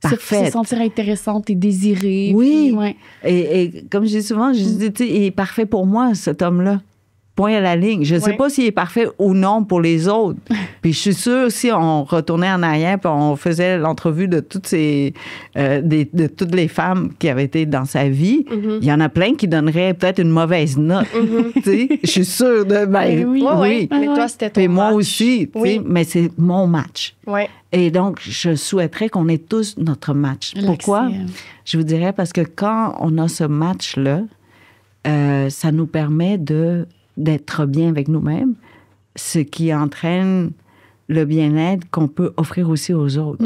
Se parfaite. sentir intéressante et désirée. Oui. puis, ouais. Et comme je dis souvent, je dis, tu sais, il est parfait pour moi, cet homme-là. Point à la ligne. Je ne sais Ouais. pas s'il est parfait ou non pour les autres. Puis je suis sûre, si on retournait en arrière puis on faisait l'entrevue de toutes de toutes les femmes qui avaient été dans sa vie, il y en a plein qui donneraient peut-être une mauvaise note. Tu sais, je suis sûre de... Ben, Oui. Ouais, oui. ouais. Mais toi, c'était ton Puis moi match. aussi, tu sais, Oui. mais c'est mon match. Ouais. Et donc, je souhaiterais qu'on ait tous notre match. Pourquoi? L'accès, Je vous dirais parce que quand on a ce match-là, ça nous permet d'être bien avec nous-mêmes, ce qui entraîne le bien-être qu'on peut offrir aussi aux autres.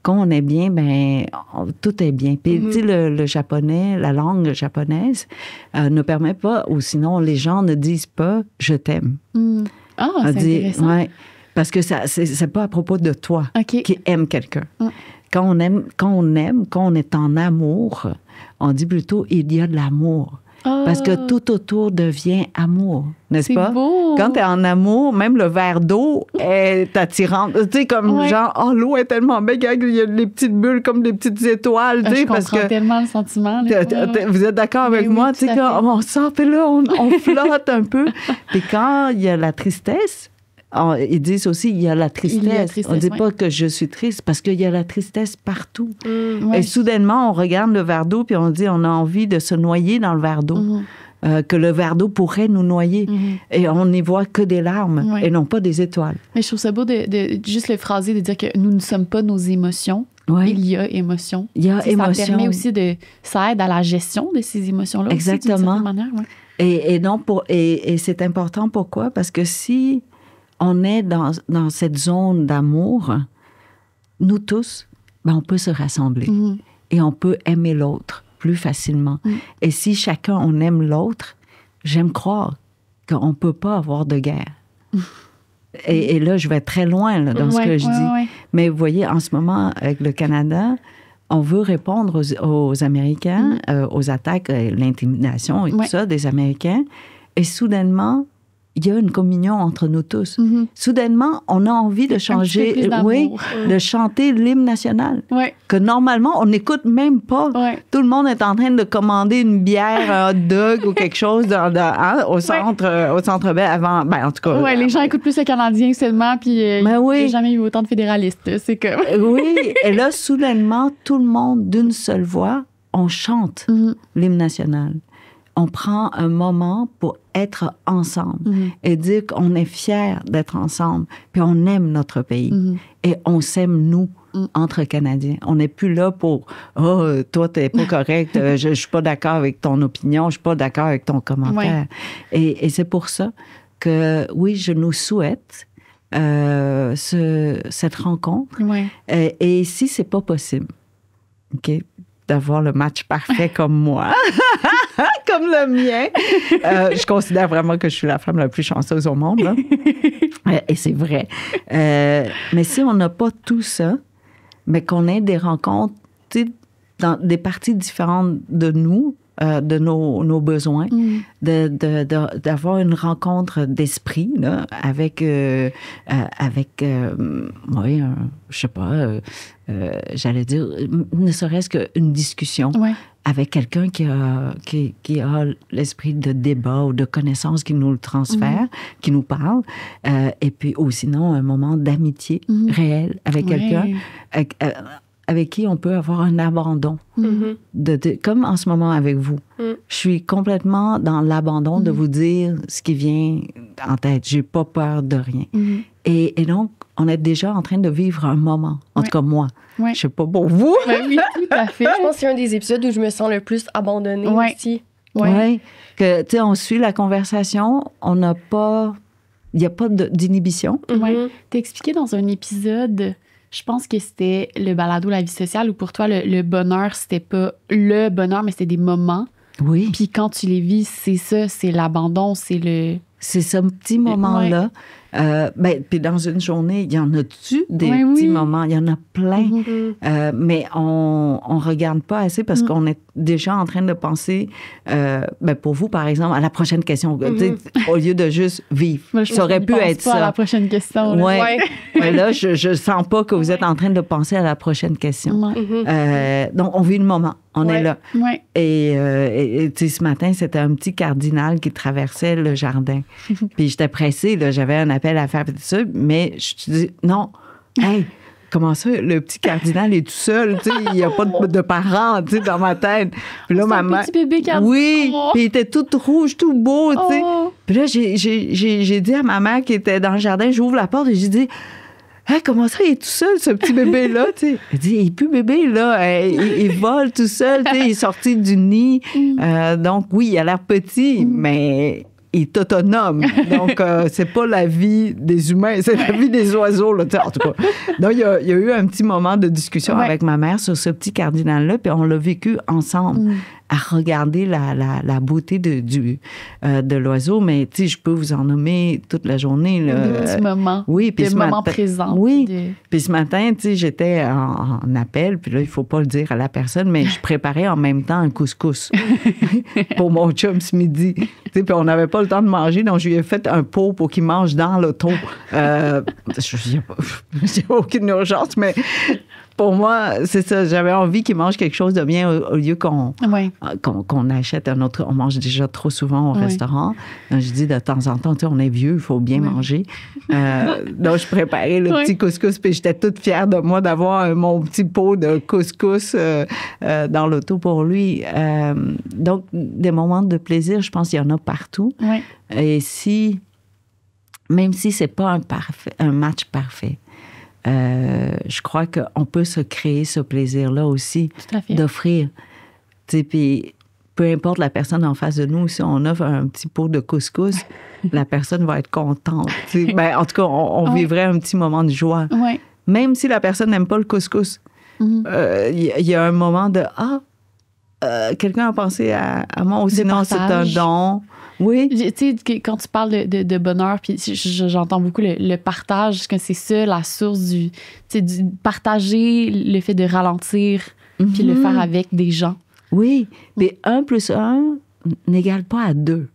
Quand on est bien, ben tout est bien. Puis, tu sais, le japonais, la langue japonaise ne permet pas, ou sinon les gens ne disent pas « je t'aime Mm. Ah, ». On c'est dit, intéressant. ouais, parce que c'est pas à propos de toi OK. qui aime quelqu'un. Mm. Quand on est en amour, on dit plutôt « il y a de l'amour ». Parce que tout autour devient amour, n'est-ce C'est pas? beau. Quand tu es en amour, même le verre d'eau est attirant. Tu sais, comme Ouais. genre, l'eau est tellement belle, il y a des petites bulles comme des petites étoiles, tu Je sais, comprends parce que... tellement le sentiment. là. Vous êtes d'accord avec Oui, moi? oui, Tu sais, tout à quand fait. on sort, puis là, on flotte un peu. Puis quand il y a la tristesse, ils disent aussi il y a la tristesse. On ne dit ouais. pas que je suis triste, parce qu'il y a la tristesse partout. Ouais. Et soudainement, on regarde le verre d'eau, puis on dit on a envie de se noyer dans le verre d'eau. Mhm. Que le verre d'eau pourrait nous noyer. Mhm. Et on n'y voit que des larmes Ouais. et non pas des étoiles. Mais je trouve ça beau de juste le phraser, de dire que nous ne sommes pas nos émotions. Oui. Il y a émotion. Il y a Tu sais, émotion. Ça permet aussi ça aide à la gestion de ces émotions-là. aussi, d'une Exactement. certaine manière, ouais. Et c'est important, pourquoi? Parce que si on est dans cette zone d'amour, nous tous, ben on peut se rassembler Mhm. et on peut aimer l'autre plus facilement. Et si chacun, on aime l'autre, j'aime croire qu'on ne peut pas avoir de guerre. Et là, je vais très loin là, dans ce Ouais, que je ouais, dis. ouais. Mais vous voyez, en ce moment, avec le Canada, on veut répondre aux Américains, aux attaques, l'intimidation et tout ça des Américains. Et soudainement, il y a une communion entre nous tous. Soudainement, on a envie de changer, de chanter l'hymne national. Que normalement, on n'écoute même pas. Tout le monde est en train de commander une bière, un hot dog ou quelque chose au centre Bell avant. Ben, en tout cas. Les gens écoutent plus le Canadien seulement, puis il n'y a jamais eu autant de fédéralistes. C'est comme. Oui, et là, soudainement, tout le monde, d'une seule voix, on chante l'hymne national. On prend un moment pour être ensemble et dire qu'on est fiers d'être ensemble, puis on aime notre pays et on s'aime, nous, entre Canadiens. On n'est plus là pour « Oh, toi, t'es pas correct, je suis pas d'accord avec ton opinion, je suis pas d'accord avec ton commentaire. » Et c'est pour ça que, oui, je nous souhaite cette rencontre. Et si c'est pas possible, OK, d'avoir le match parfait comme moi, comme le mien. Je considère vraiment que je suis la femme la plus chanceuse au monde. Là. Et c'est vrai. Mais si on n'a pas tout ça, mais qu'on ait des rencontres dans des parties différentes de nous, de nos besoins, d'avoir une rencontre d'esprit là, avec je sais pas, j'allais dire, ne serait-ce qu'une discussion avec quelqu'un qui a l'esprit de débat ou de connaissance qui nous le transfère, qui nous parle, et puis ou sinon un moment d'amitié réelle avec quelqu'un avec qui on peut avoir un abandon. Comme en ce moment avec vous. Je suis complètement dans l'abandon de vous dire ce qui vient en tête. J'ai pas peur de rien. Et donc, on est déjà en train de vivre un moment. En tout cas, moi. Je sais pas pour vous. Oui, tout à fait. Je pense que c'est un des épisodes où je me sens le plus abandonnée aussi. Que, tu sais, on suit la conversation, on n'a pas... Il n'y a pas d'inhibition. T'as expliqué dans un épisode... Je pense que c'était le balado La vie sociale où pour toi, le bonheur, c'était pas le bonheur, mais c'était des moments. Oui. Puis quand tu les vis, c'est ça, c'est l'abandon, c'est le... C'est ce petit moment-là. Puis dans une journée, il y en a-tu des petits moments? Il y en a plein. Mais on regarde pas assez parce qu'on est déjà en train de penser, pour vous, par exemple, à la prochaine question. Au lieu de juste vivre. Ça aurait pu être ça. À la prochaine question. Mais là, je sens pas que vous êtes en train de penser à la prochaine question. Donc, on vit le moment. On est là. Et ce matin, c'était un petit cardinal qui traversait le jardin. Puis j'étais pressée, là, j'avais un appel à faire, tout ça, mais je te dis, non, hey, comment ça, le petit cardinal est tout seul, tu sais, il n'y a pas de parents, tu sais, dans ma tête. Puis là, un petit bébé cardinal. Oui, puis il était tout rouge, tout beau, tu sais. Puis là, j'ai dit à ma mère qui était dans le jardin, j'ouvre la porte et j'ai dit, hey, comment ça, il est tout seul, ce petit bébé-là, tu sais? Elle dit, il est plus bébé, là. Il vole tout seul, tu sais, il est sorti du nid. Donc, oui, il a l'air petit, mais il est autonome. Donc, c'est pas la vie des humains, c'est la vie des oiseaux, là, tu sais, en tout cas. Donc, il y a eu un petit moment de discussion avec ma mère sur ce petit cardinal-là, puis on l'a vécu ensemble. À regarder la beauté de l'oiseau, mais tu sais, je peux vous en nommer toute la journée. Des moments. Oui, puis des moments présents. Oui. Puis ce matin, tu sais, j'étais en appel, puis là, il faut pas le dire à la personne, mais je préparais en même temps un couscous pour mon chum ce midi. Tu sais, puis on n'avait pas le temps de manger, donc je lui ai fait un pot pour qu'il mange dans l'auto. J'ai aucune urgence, mais pour moi, c'est ça. J'avais envie qu'il mange quelque chose de bien au lieu qu'on achète un autre. On mange déjà trop souvent au restaurant. Donc, je dis de temps en temps, tu sais, on est vieux, il faut bien manger. Donc, je préparais le petit couscous, puis j'étais toute fière de moi d'avoir mon petit pot de couscous dans l'auto pour lui. Donc, des moments de plaisir, je pense qu'il y en a partout. Et même si c'est pas un match parfait, je crois qu'on peut se créer ce plaisir-là aussi, d'offrir. Tu sais, puis peu importe la personne en face de nous, si on offre un petit pot de couscous, la personne va être contente. Tu sais. En tout cas, on vivrait un petit moment de joie. Même si la personne n'aime pas le couscous, il y a un moment de quelqu'un a pensé à moi, ou sinon c'est un don. Oui. Tu sais, quand tu parles de bonheur, puis j'entends beaucoup le partage, que c'est ça la source du partager, le fait de ralentir puis le faire avec des gens. Oui, mais 1 plus 1 n'égale pas à 2.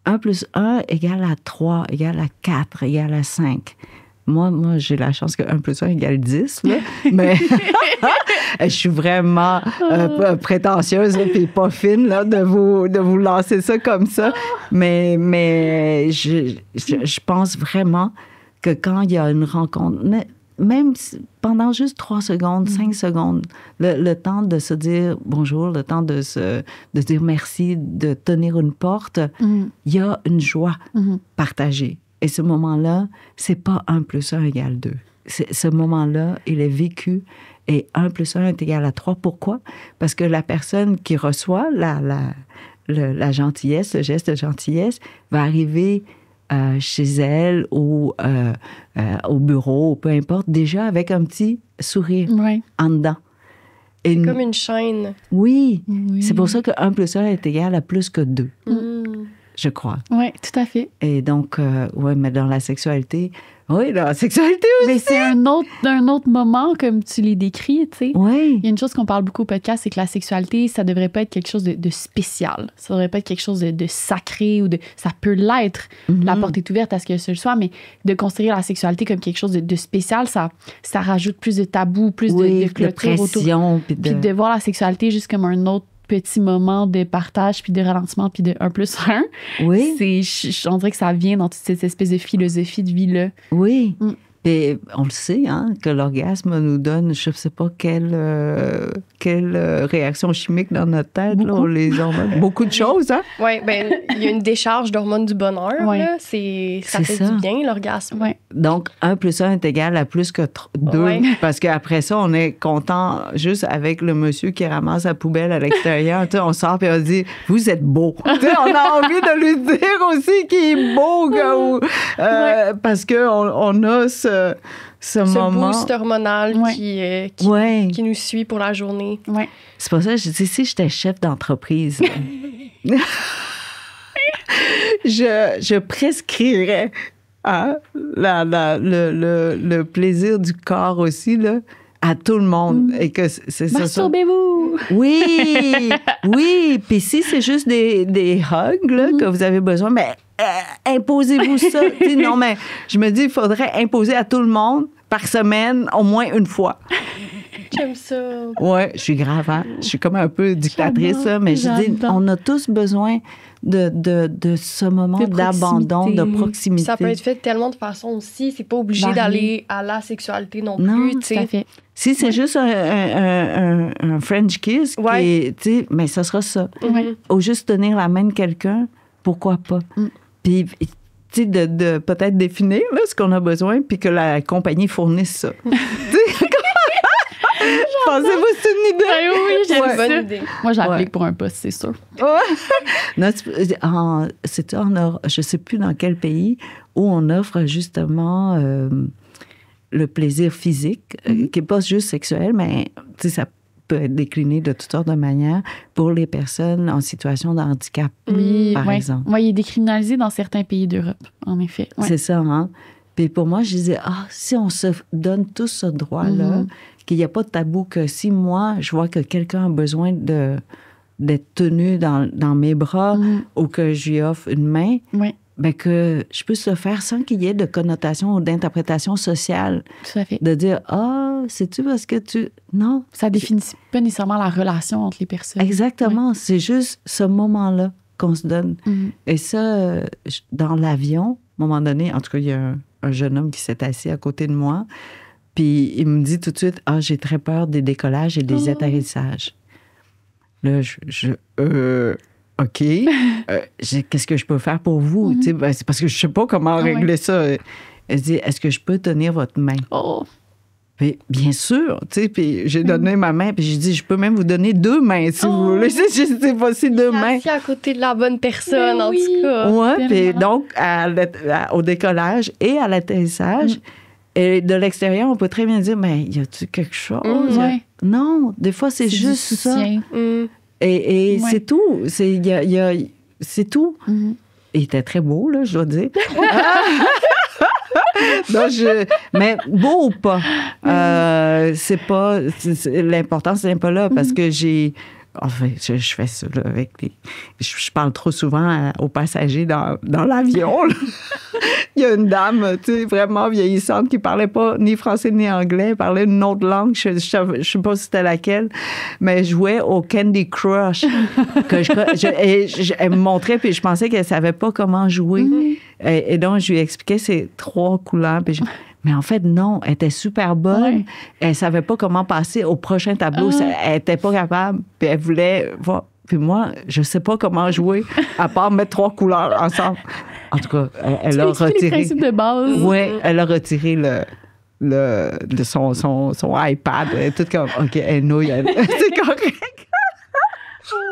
1 plus 1 égale à 3, égale à 4, égale à 5. Moi, j'ai la chance que 1 plus 1 égale 10, là. Mais je suis vraiment prétentieuse et pas fine là, de vous lancer ça comme ça. Mais je pense vraiment que quand il y a une rencontre, même pendant juste 3 secondes, 5 secondes, le temps de se dire bonjour, le temps de dire merci, de tenir une porte, il y a une joie partagée. Et ce moment-là, c'est pas 1 plus 1 égale 2. Ce moment-là, il est vécu et 1 plus 1 est égal à 3. Pourquoi? Parce que la personne qui reçoit la gentillesse, le geste de gentillesse, va arriver chez elle ou au bureau, peu importe, déjà avec un petit sourire en dedans. C'est comme une chaîne. Oui, c'est pour ça que 1 plus 1 est égal à plus que 2. Je crois. Oui, tout à fait. Et donc, mais dans la sexualité, oui, dans la sexualité aussi. Mais c'est un autre moment, comme tu les décris, tu sais. Oui. Il y a une chose qu'on parle beaucoup au podcast, c'est que la sexualité, ça devrait pas être quelque chose de spécial. Ça devrait pas être quelque chose de sacré ou de... Ça peut l'être. La porte est ouverte à ce que ce soit, mais de considérer la sexualité comme quelque chose de spécial, ça rajoute plus de tabous, plus de clôture pression. Puis de voir la sexualité juste comme un autre petit moment de partage, puis de ralentissement, puis de 1 plus 1. Oui. On dirait que ça vient dans toute cette espèce de philosophie de vie-là. Oui. Et on le sait, hein, que l'orgasme nous donne, je ne sais pas quelle réaction chimique dans notre tête. Là, on les hormones. Beaucoup de choses, hein? Oui, bien, il y a une décharge d'hormones du bonheur. Ouais. Là. Ça fait du bien, l'orgasme. Ouais. Donc, 1 plus 1 est égal à plus que 2. Ouais. Parce qu'après ça, on est content juste avec le monsieur qui ramasse la poubelle à l'extérieur. Tu sais, on sort et on dit « Vous êtes beau ». Tu sais, on a envie de lui dire aussi qu'il est beau, parce qu'on a ce moment. Boost hormonal qui nous suit pour la journée. Ouais. C'est pour ça que je dis, si j'étais chef d'entreprise, je prescrirais le plaisir du corps aussi là, à tout le monde. Et que c'est ça. Masturbez-vous! Oui! Oui! Puis si c'est juste des hugs là, que vous avez besoin, mais imposez-vous ça. Non, mais je me dis, il faudrait imposer à tout le monde par semaine, au moins une fois. J'aime ça. Oui, je suis grave, hein? Je suis comme un peu dictatrice, là, mais je dis, on a tous besoin de ce moment d'abandon, de proximité. Ça peut être fait de tellement de façons aussi. C'est pas obligé d'aller à la sexualité non plus. Non, tout à fait. Si c'est juste un French kiss, mais ça sera ça. Ou juste tenir la main de quelqu'un, pourquoi pas? Puis, tu sais, de peut-être définir là, ce qu'on a besoin, puis que la compagnie fournisse ça. Pensez-vous que c'est une idée? Ben oui, j'ai une bonne idée. Moi, j'applique pour un poste, c'est sûr. Non, je ne sais plus dans quel pays où on offre justement le plaisir physique, qui n'est pas juste sexuel, mais ça peut être décliné de toutes sortes de manières pour les personnes en situation de handicap, par exemple. Oui, il est décriminalisé dans certains pays d'Europe, en effet. Ouais. C'est ça, hein? Puis pour moi, je disais, si on se donne tous ce droit-là, qu'il n'y a pas de tabou, que si moi, je vois que quelqu'un a besoin d'être tenu dans mes bras ou que je lui offre une main, ben que je puisse le faire sans qu'il y ait de connotation ou d'interprétation sociale. Tout à fait. De dire, c'est-tu parce que tu... Non. Ça définit pas nécessairement la relation entre les personnes. Exactement. Ouais. C'est juste ce moment-là qu'on se donne. Et ça, dans l'avion, à un moment donné, en tout cas, il y a un jeune homme qui s'est assis à côté de moi, puis il me dit tout de suite, j'ai très peur des décollages et des atterrissages. Là, OK. Qu'est-ce que je peux faire pour vous? Ben, c'est parce que je ne sais pas comment régler ça. Elle dit, est-ce que je peux tenir votre main? Puis, bien sûr. Puis j'ai donné ma main, puis j'ai dit, je peux même vous donner 2 mains, si vous voulez. C'est pas si 2 mains. Assis à côté de la bonne personne, en tout cas. Oui, puis donc, au décollage et à l'atterrissage, et de l'extérieur, on peut très bien dire, mais y a-tu quelque chose? Non, des fois, c'est juste ça. Et c'est tout. C'est tout. Il était très beau, là, je dois dire. Donc, mais beau ou pas, c'est pas... l'important, c'est pas là, parce que j'ai... Enfin, je fais ça là, avec les... Je parle trop souvent aux passagers dans l'avion. Là. Il y a une dame, tu sais, vraiment vieillissante qui parlait pas ni français ni anglais, elle parlait une autre langue. Je sais pas si c'était laquelle, mais elle jouait au Candy Crush. Elle me montrait, puis je pensais qu'elle savait pas comment jouer. Et donc, je lui expliquais ces 3 couleurs, puis mais en fait, non, elle était super bonne. Ouais. Elle savait pas comment passer au prochain tableau. Elle était pas capable. Puis elle voulait voir. Puis moi, je sais pas comment jouer, à part mettre 3 couleurs ensemble. En tout cas, elle a retiré... les principes de base. Oui, elle a retiré son iPad. Elle est toute comme, OK, elle nouille. C'est correct.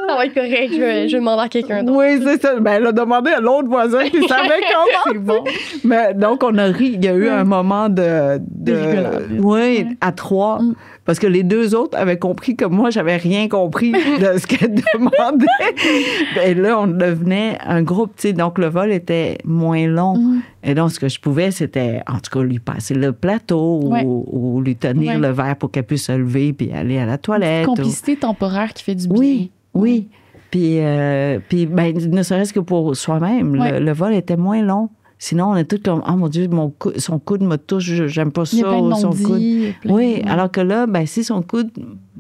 Ça va être correct, je vais demander à quelqu'un d'autre. Oui, c'est ça. Ben, elle a demandé à l'autre voisin qui savait comment. C'est bon. Mais donc, on a ri. Il y a eu un moment de oui, à 3. Parce que les 2 autres avaient compris que moi, j'avais rien compris de ce qu'elle demandait. Et là, on devenait un groupe, tu sais. Donc, le vol était moins long. Et donc, ce que je pouvais, c'était, en tout cas, lui passer le plateau ou lui tenir le verre pour qu'elle puisse se lever puis aller à la toilette. Une complicité temporaire qui fait du bien. Oui. Puis ben, ne serait-ce que pour soi-même, le vol était moins long. Sinon, on est tous comme, oh mon Dieu, son coude me touche, j'aime pas ça. Il y a plein de son coude. Oui, de... alors que là, ben, si son coude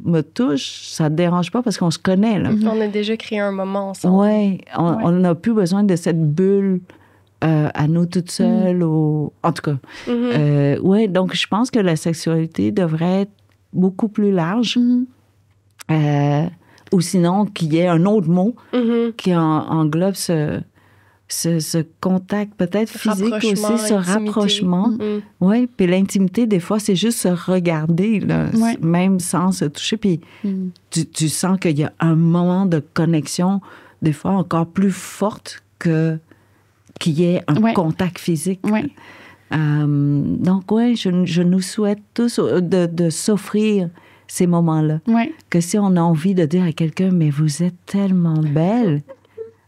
me touche, ça ne dérange pas parce qu'on se connaît. Là. On a déjà créé un moment ensemble. Oui, on n'a plus besoin de cette bulle à nous toutes seules. En tout cas, oui, donc je pense que la sexualité devrait être beaucoup plus large. Ou sinon, qu'il y ait un autre mot qui englobe ce contact peut-être physique aussi, ce rapprochement. Oui, puis l'intimité, des fois, c'est juste se regarder, là, même sans se toucher. Puis tu sens qu'il y a un moment de connexion, des fois encore plus forte qu'il y ait un contact physique. Donc, oui, je nous souhaite tous de s'offrir ces moments-là. Que si on a envie de dire à quelqu'un, mais vous êtes tellement belle,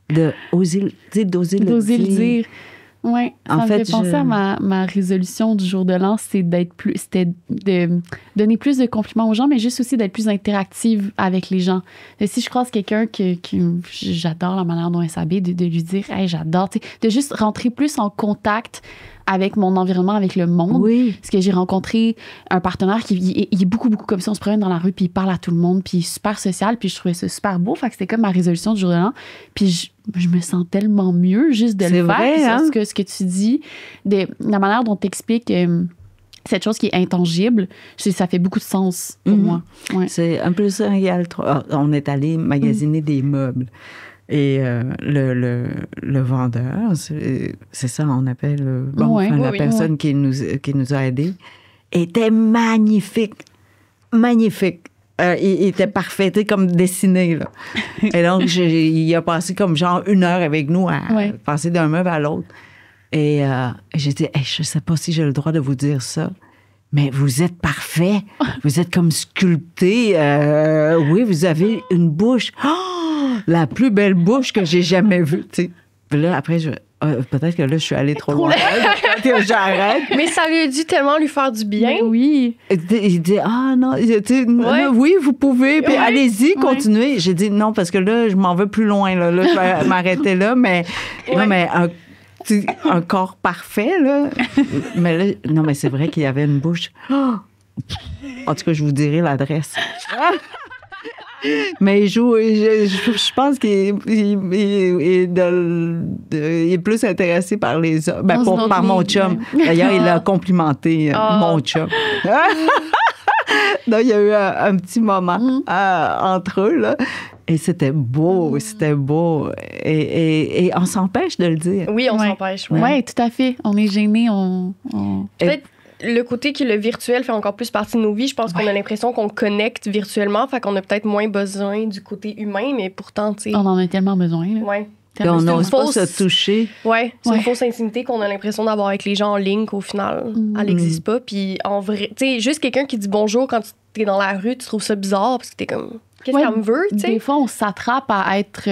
d'oser le dire. Oui, ça me fait penser à ma résolution du jour de l'an, c'était de donner plus de compliments aux gens, mais juste aussi d'être plus interactive avec les gens. Et si je croise quelqu'un que j'adore la manière dont elle s'habille, de lui dire « Hey, j'adore », de juste rentrer plus en contact avec mon environnement, avec le monde. Oui. Parce que j'ai rencontré un partenaire il est beaucoup, beaucoup comme ça. On se promène dans la rue, puis il parle à tout le monde, puis il est super social, puis je trouvais ça super beau. Fait que c'était comme ma résolution du jour de l'an. Puis je me sens tellement mieux juste de le faire. Vrai, hein? Ce que tu dis, la manière dont tu expliques cette chose qui est intangible, ça fait beaucoup de sens pour moi. Ouais. C'est un peu ça. On est allé magasiner des meubles. Et le vendeur, c'est ça, on appelle la personne qui nous a aidés, était magnifique. Magnifique. Il était parfait, comme dessiné. Là. Et donc, il a passé comme genre 1 heure avec nous à passer d'un meuble à l'autre. Et j'ai dit, hey, je ne sais pas si j'ai le droit de vous dire ça, mais vous êtes parfait. Vous êtes comme sculpté. Oui, vous avez une bouche. La plus belle bouche que j'ai jamais vue. T'sais. Puis là, après, peut-être que là, je suis allée trop loin. J'arrête. Mais ça lui a dû tellement lui faire du bien. Mais oui. Il dit, non, oui, vous pouvez, puis allez-y, continuez. J'ai dit non, parce que là, je m'en veux plus loin. Là, je vais m'arrêter là, mais, non, mais un corps parfait, là. Mais là, non, mais c'est vrai qu'il y avait une bouche. En tout cas, je vous dirai l'adresse. Mais je pense qu'il est plus intéressé par les hommes. Par mon chum. D'ailleurs, il a complimenté mon chum. Donc, il y a eu un petit moment entre eux, là. Et c'était beau, c'était beau. Et on s'empêche de le dire. Oui, on s'empêche. Oui, tout à fait. On est gênés. Peut-être le côté que le virtuel fait encore plus partie de nos vies, je pense qu'on a l'impression qu'on connecte virtuellement, fait qu'on a peut-être moins besoin du côté humain, mais pourtant, tu sais... On en a tellement besoin. Oui. Et on n'ose pas se toucher. Oui, c'est une fausse intimité qu'on a l'impression d'avoir avec les gens en ligne, qu'au final, elle n'existe pas. Puis en vrai, tu sais, juste quelqu'un qui dit bonjour quand tu es dans la rue, tu trouves ça bizarre parce que t'es comme, qu'est-ce qu'elle me veut, tu sais? Des fois, on s'attrape à être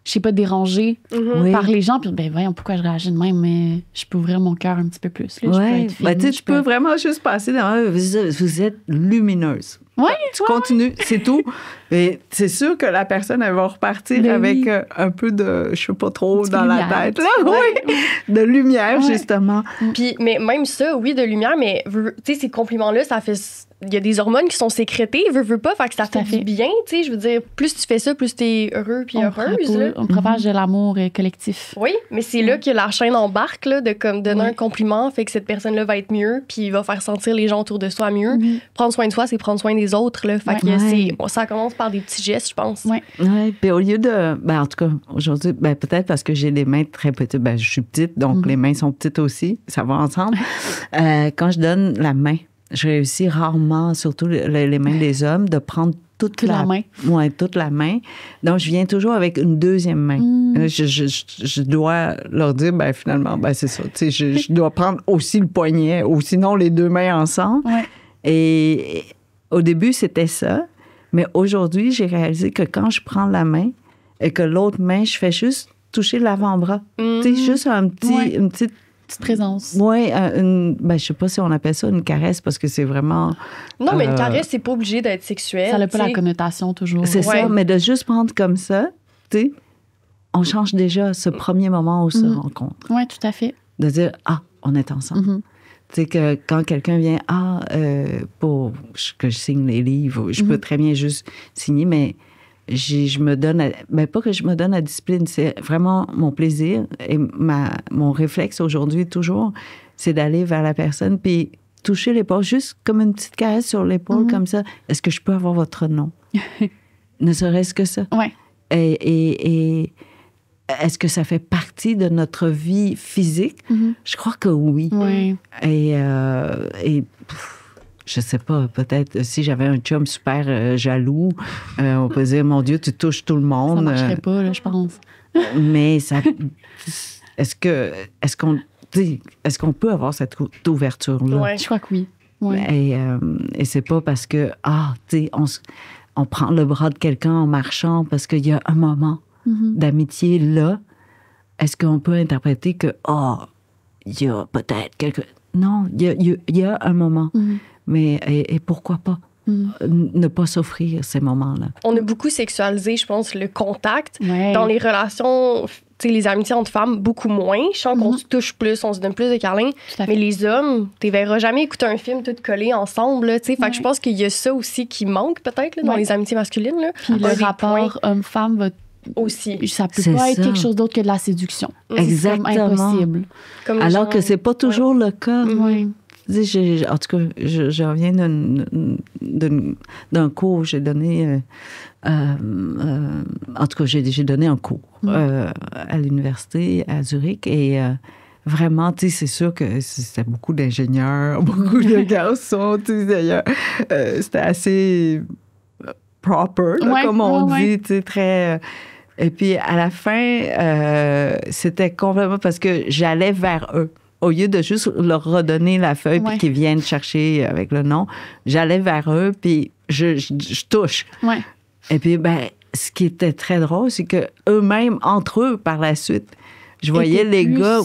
je sais pas, dérangée Oui. par les gens. Puis, ben, voyons, pourquoi je réagis de même, mais je peux ouvrir mon cœur un petit peu plus. Là. Je peux Ouais. être fine, Ben, tu sais, je tu peux vraiment juste passer dans vous êtes lumineuse. Ouais, Tu continues, c'est tout. Et c'est sûr que la personne, elle va repartir Ben avec oui. un peu de, je sais pas trop, Un petit peu dans de la lumière. tête. Là, oui, de lumière, Ouais. justement. Puis, mais même ça, oui, de lumière, mais tu sais, ces compliments-là, ça fait. Il y a des hormones qui sont sécrétées, veux pas, fait que ça Tout à fait du fait. bien, tu sais. Je veux dire, plus tu fais ça, plus t'es heureux puis heureuse, là. On propage de l'amour collectif. Oui, mais c'est là que la chaîne embarque, là, de comme donner Ouais. un compliment, fait que cette personne-là va être mieux, puis il va faire sentir les gens autour de soi mieux. Oui. Prendre soin de soi, c'est prendre soin des autres, là. Fait Ouais. que Ouais. ça commence par des petits gestes, je pense. Ouais. Oui, puis au lieu de... Ben, en tout cas, aujourd'hui, ben, peut-être parce que j'ai les mains très petites. Ben, je suis petite, donc les mains sont petites aussi. Ça va ensemble. Quand je donne la main, je réussis rarement, surtout les mains des hommes, de prendre toute la main. Ouais, toute la main. Donc, je viens toujours avec une deuxième main. Je dois leur dire, ben, finalement, ben, c'est ça. Tu sais, je dois prendre aussi le poignet, ou sinon les deux mains ensemble. Ouais. Et au début, c'était ça. Mais aujourd'hui, j'ai réalisé que quand je prends la main et que l'autre main, je fais juste toucher l'avant-bras. Tu sais, juste un petit, Ouais. une petite... Petite présence. Oui, ben, je sais pas si on appelle ça une caresse parce que c'est vraiment... Non, mais une caresse, c'est pas obligé d'être sexuel. Ça n'a pas tu sais. la connotation toujours. C'est Ouais. ça, mais de juste prendre comme ça, tu sais, on change déjà ce premier moment où on se rencontre. Oui, tout à fait. De dire, ah, on est ensemble. Mhm. Tu sais, que quand quelqu'un vient, pour que je signe les livres, je peux très bien juste signer, mais je me donne, pas que je me donne à discipline, c'est vraiment mon plaisir et mon réflexe aujourd'hui, toujours, c'est d'aller vers la personne puis toucher l'épaule, juste comme une petite caresse sur l'épaule, comme ça. Est-ce que je peux avoir votre nom? Ne serait-ce que ça. Ouais. Et est-ce que ça fait partie de notre vie physique? Je crois que oui. Oui. Et je sais pas, peut-être si j'avais un chum super jaloux, on peut dire, mon Dieu, tu touches tout le monde. Ça marcherait pas, là, je pense. Mais ça, est-ce qu'on peut avoir cette ouverture-là? Ouais. Je crois que oui. Ouais. Et c'est pas parce que, tu sais, on prend le bras de quelqu'un en marchant parce qu'il y a un moment d'amitié là. Est-ce qu'on peut interpréter que, il y a peut-être quelque... Non, il y a un moment. Mais et pourquoi pas ne pas s'offrir ces moments-là? On a beaucoup sexualisé, je pense, le contact. Ouais. Dans les relations, tu sais, les amitiés entre femmes, beaucoup moins. Je sens qu'on se touche plus, on se donne plus de câlins. Tout à fait. Mais les hommes, tu verras jamais écouter un film tout collé ensemble. Là, tu sais. Fait Ouais. que je pense qu'il y a ça aussi qui manque peut-être là, dans Ouais. les amitiés masculines. Là. Puis Avoir le des rapport points homme-femme va aussi. ça peut C'est pas être ça. quelque chose d'autre que de la séduction. Exactement. C'est comme impossible. Comme les Alors gens- que c'est pas toujours le cas. Oui. Tu sais, en tout cas, je reviens d'un cours, j'ai donné... en tout cas, j'ai donné un cours à l'université à Zurich et vraiment, tu sais, c'est sûr que c'était beaucoup d'ingénieurs, beaucoup de garçons, tu sais, d'ailleurs, c'était assez proper, là, Ouais, comme on ouais, dit, tu sais, très... et puis, à la fin, c'était complètement parce que j'allais vers eux. Au lieu de juste leur redonner la feuille puis Ouais. qu'ils viennent chercher avec le nom, j'allais vers eux puis je touche. Ouais. Et puis, ben, ce qui était très drôle, c'est que eux-mêmes, entre eux, par la suite, je voyais Étaient les plus- gars,